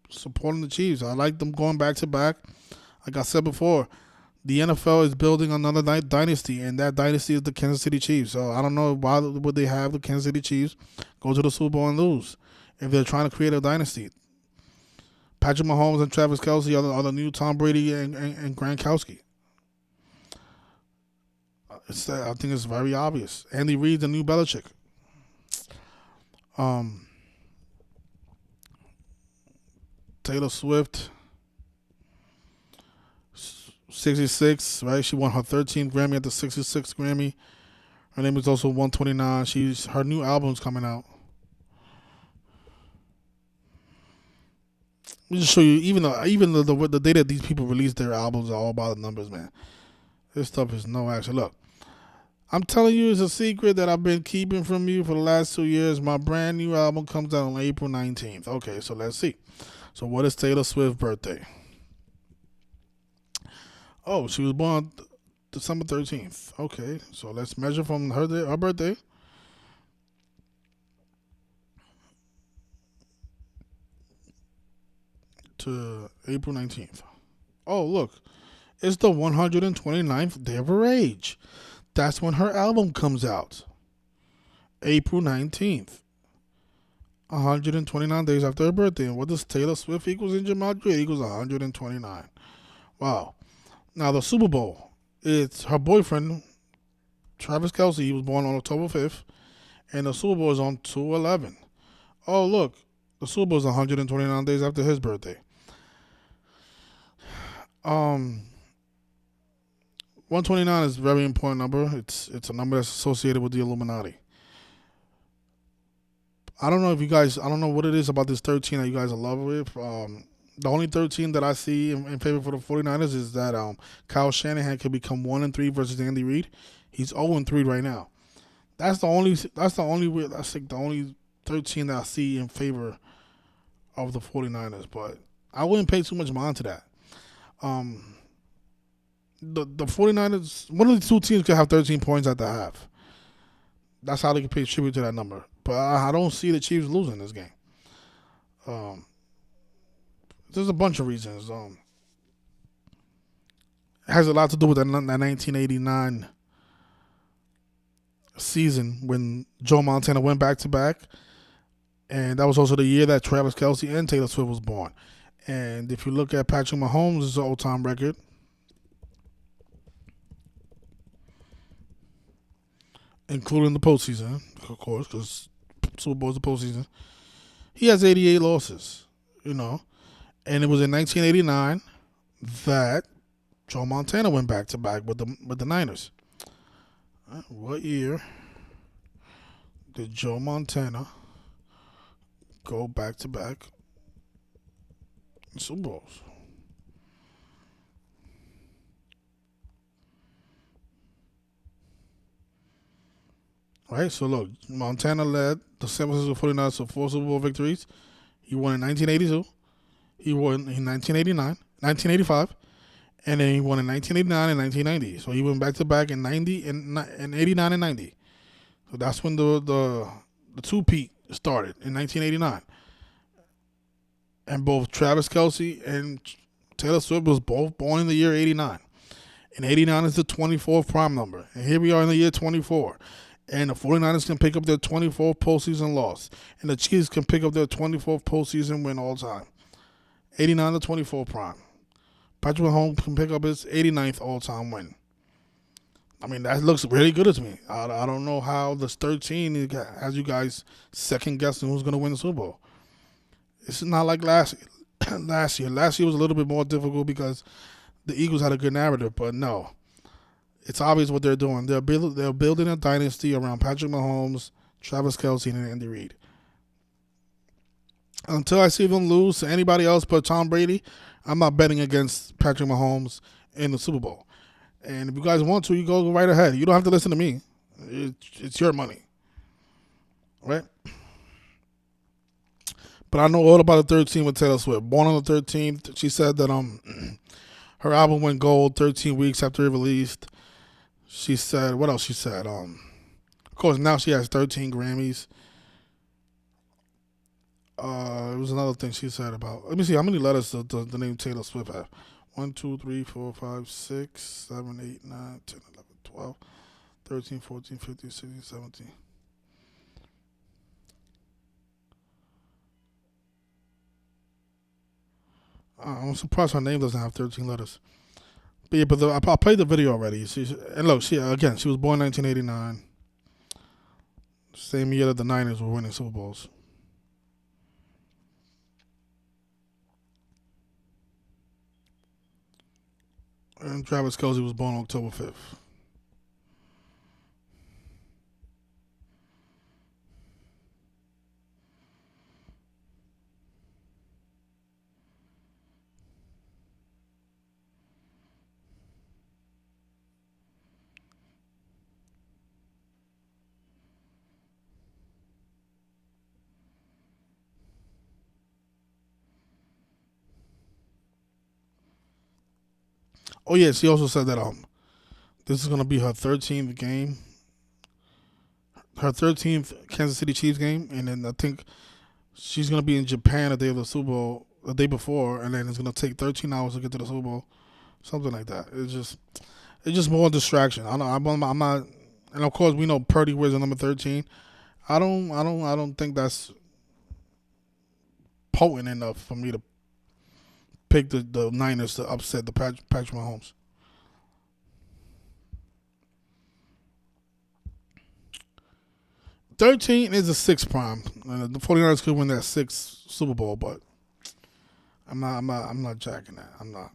supporting the Chiefs. I like them going back to back. Like I said before, the NFL is building another dynasty, and that dynasty is the Kansas City Chiefs. So I don't know why would they have the Kansas City Chiefs go to the Super Bowl and lose if they're trying to create a dynasty. Patrick Mahomes and Travis Kelce are the new Tom Brady and Gronkowski. I think it's very obvious. Andy Reid's the new Belichick. Taylor Swift, 66, right? She won her 13th Grammy at the 66th Grammy. Her name is also 129. Her new album's coming out. Let me just show you, even the day that these people release their albums are all about the numbers, man. This stuff is no action. Look, I'm telling you, it's a secret that I've been keeping from you for the last 2 years. My brand new album comes out on April 19th. Okay, so let's see. So what is Taylor Swift's birthday? Oh, she was born December 13th. Okay, so let's measure from her birthday to April 19th. Oh, look. It's the 129th day of her age. That's when her album comes out. April 19th. 129 days after her birthday. And what does Taylor Swift equals in gematria? It equals 129. Wow. Now, the Super Bowl. It's her boyfriend, Travis Kelce. He was born on October 5th. And the Super Bowl is on 2/11. Oh, look. The Super Bowl is 129 days after his birthday. 129 is a very important number. It's a number that's associated with the Illuminati. I don't know what it is about this 13 that you guys are in love with. The only 13 that I see in favor for the 49ers is that Kyle Shanahan could become 1-3 versus Andy Reid. He's 0-3 right now. That's the only 13 that I see in favor of the 49ers, but I wouldn't pay too much mind to that. The 49ers, one of the two teams could have 13 points at the half. That's how they can pay tribute to that number. But I don't see the Chiefs losing this game. There's a bunch of reasons. It has a lot to do with that 1989 season when Joe Montana went back-to-back. And that was also the year that Travis Kelce and Taylor Swift was born. And if you look at Patrick Mahomes' it's an all-time record. Including the postseason, of course, because Super Bowl is the postseason. He has 88 losses, and it was in 1989 that Joe Montana went back-to-back with the Niners. What year did Joe Montana go back to back Super Bowls? Right, so look, Montana led the San Francisco 49ers to 4 Super Bowl victories. He won in 1982. He won in 1989, 1985, and then he won in 1989 and 1990. So he went back to back in 90 and 89 and 90. So that's when the two-peat started in 1989. And both Travis Kelce and Taylor Swift was both born in the year 89. And 89 is the 24th prime number. And here we are in the year 24. And the 49ers can pick up their 24th postseason loss. And the Chiefs can pick up their 24th postseason win all time. 89 to 24 prime. Patrick Mahomes can pick up his 89th all-time win. I mean, that looks really good to me. I don't know how this 13 has you guys second-guessing who's going to win the Super Bowl. It's not like last year. Last year was a little bit more difficult because the Eagles had a good narrative, but no. It's obvious what they're doing. They're building a dynasty around Patrick Mahomes, Travis Kelce, and Andy Reid. Until I see them lose to anybody else but Tom Brady, I'm not betting against Patrick Mahomes in the Super Bowl. And if you guys want to, you go right ahead. You don't have to listen to me. It's your money. Right? But I know all about the 13 with Taylor Swift. Born on the 13th, she said that her album went gold 13 weeks after it released. She said, what else she said? Of course, now she has 13 Grammys. It was another thing she said about. Let me see how many letters does the name Taylor Swift have. 1, 2, 3, 4, 5, 6, 7, 8, 9, 10, 11, 12, 13, 14, 15, 16, 17. I'm surprised her name doesn't have 13 letters. But yeah, but I played the video already. And look, she was born in 1989. Same year that the Niners were winning Super Bowls. And Travis Kelce was born October 5th. Oh yeah, she also said that this is gonna be her 13th game, her 13th Kansas City Chiefs game, and then I think she's gonna be in Japan the day of the Super Bowl, the day before, and then it's gonna take 13 hours to get to the Super Bowl, something like that. It's just more distraction. I'm not, and of course we know Purdy wears the number 13. I don't think that's potent enough for me to pick the Niners to upset the Patrick Mahomes. 13 is a 6 prime. The 49ers could win that 6th Super Bowl, but I'm not jacking that. I'm not.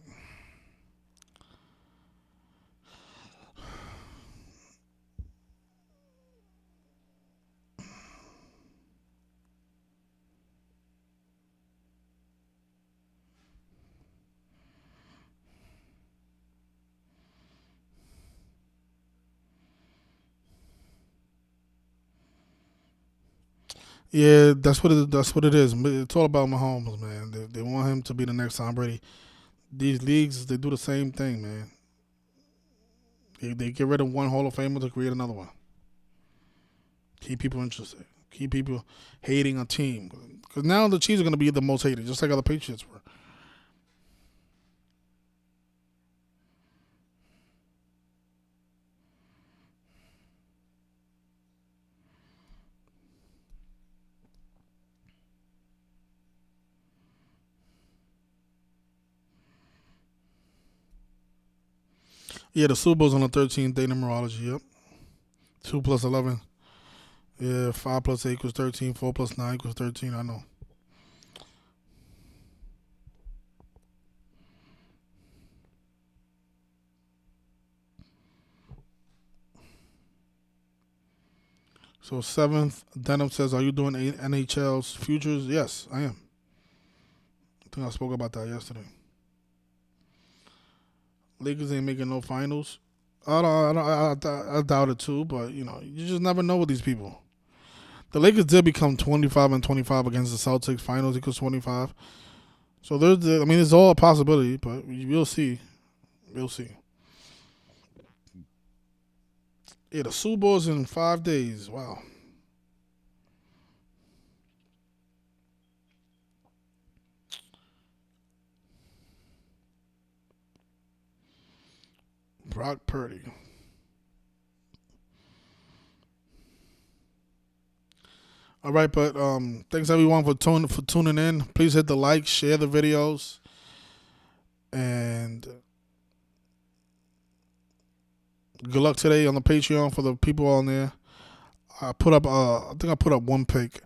Yeah, that's what it is. It's all about Mahomes, man. They want him to be the next Tom Brady. These leagues, they do the same thing, man. They get rid of one Hall of Famer to create another one. Keep people interested. Keep people hating a team. Because now the Chiefs are going to be the most hated, just like other Patriots were. Yeah, the Super Bowl's on the 13th day numerology. Yep. 2 plus 11. Yeah, 5 plus 8 equals 13. 4 plus 9 equals 13. I know. So 7th, Denim says, are you doing NHL's futures? Yes, I am. I think I spoke about that yesterday. Lakers ain't making no finals. I doubt it too, but you just never know with these people. The Lakers did become 25-25 against the Celtics. Finals equals 25. So it's all a possibility, but we'll see. We'll see. Yeah, the Super Bowl's in 5 days. Wow. Brock Purdy. All right, but thanks everyone for tuning in. Please hit the like, share the videos, and good luck today on the Patreon for the people on there. I think I put up one pick.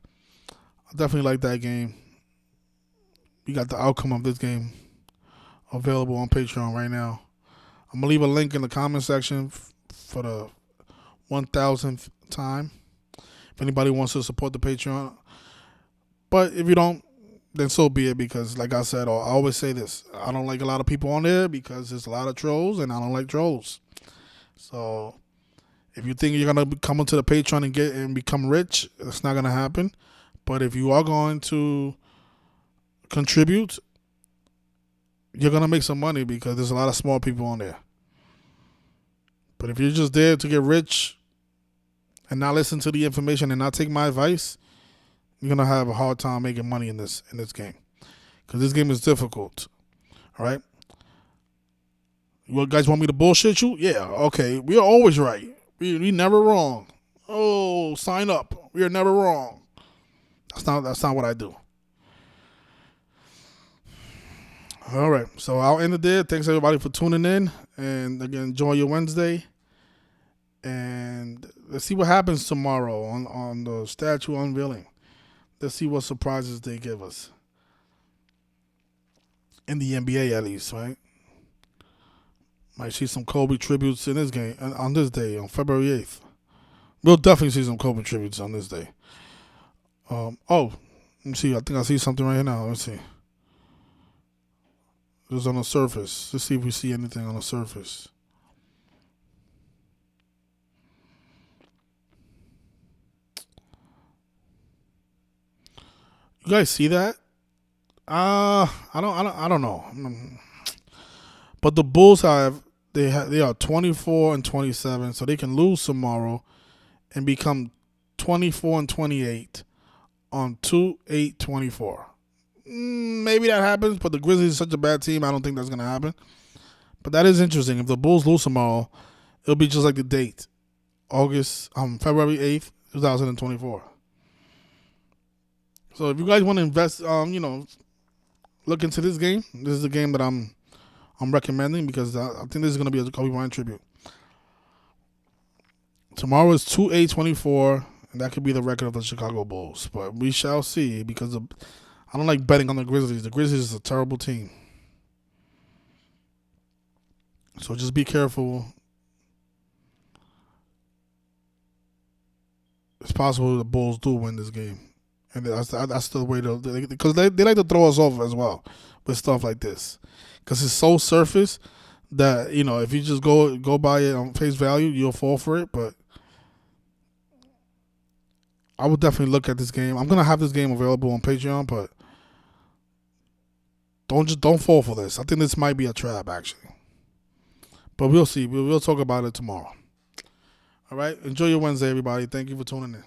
I definitely like that game. We got the outcome of this game available on Patreon right now. I'm gonna leave a link in the comment section for the 1,000th time. If anybody wants to support the Patreon. But if you don't, then so be it, because like I said, I always say this, I don't like a lot of people on there because there's a lot of trolls and I don't like trolls. So if you think you're going to come into the Patreon and become rich, it's not going to happen. But if you are going to contribute, you're going to make some money because there's a lot of small people on there. But if you're just there to get rich and not listen to the information and not take my advice, you're going to have a hard time making money in this game. Because this game is difficult. All right? You guys want me to bullshit you? Yeah, okay. We are always right. We never wrong. Oh, sign up. We are never wrong. That's not what I do. All right. So I'll end it there. Thanks everybody for tuning in. And again, enjoy your Wednesday. And let's see what happens tomorrow on the statue unveiling. Let's see what surprises they give us. In the NBA, at least, right? Might see some Kobe tributes in this game on this day, on February 8th. We'll definitely see some Kobe tributes on this day. Let me see. I think I see something right here now. Let's see. Just on the surface. Let's see if we see anything on the surface. You guys see that? I don't know. But the Bulls they are 24-27, so they can lose tomorrow and become 24-28 on 2/8/24. Maybe that happens, but the Grizzlies are such a bad team, I don't think that's gonna happen. But that is interesting. If the Bulls lose tomorrow, it'll be just like the date, February 8th, 2024. So if you guys want to invest, look into this game. This is the game that I'm recommending because I think this is going to be a Kobe Bryant tribute. Tomorrow is 2/8/24, and that could be the record of the Chicago Bulls. But we shall see because I don't like betting on the Grizzlies. The Grizzlies is a terrible team. So just be careful. It's possible the Bulls do win this game. And that's the way because they like to throw us off as well with stuff like this. Because it's so surface that, if you just go by it on face value, you'll fall for it. But I would definitely look at this game. I'm going to have this game available on Patreon, but don't fall for this. I think this might be a trap, actually. But we'll see. We'll talk about it tomorrow. All right? Enjoy your Wednesday, everybody. Thank you for tuning in.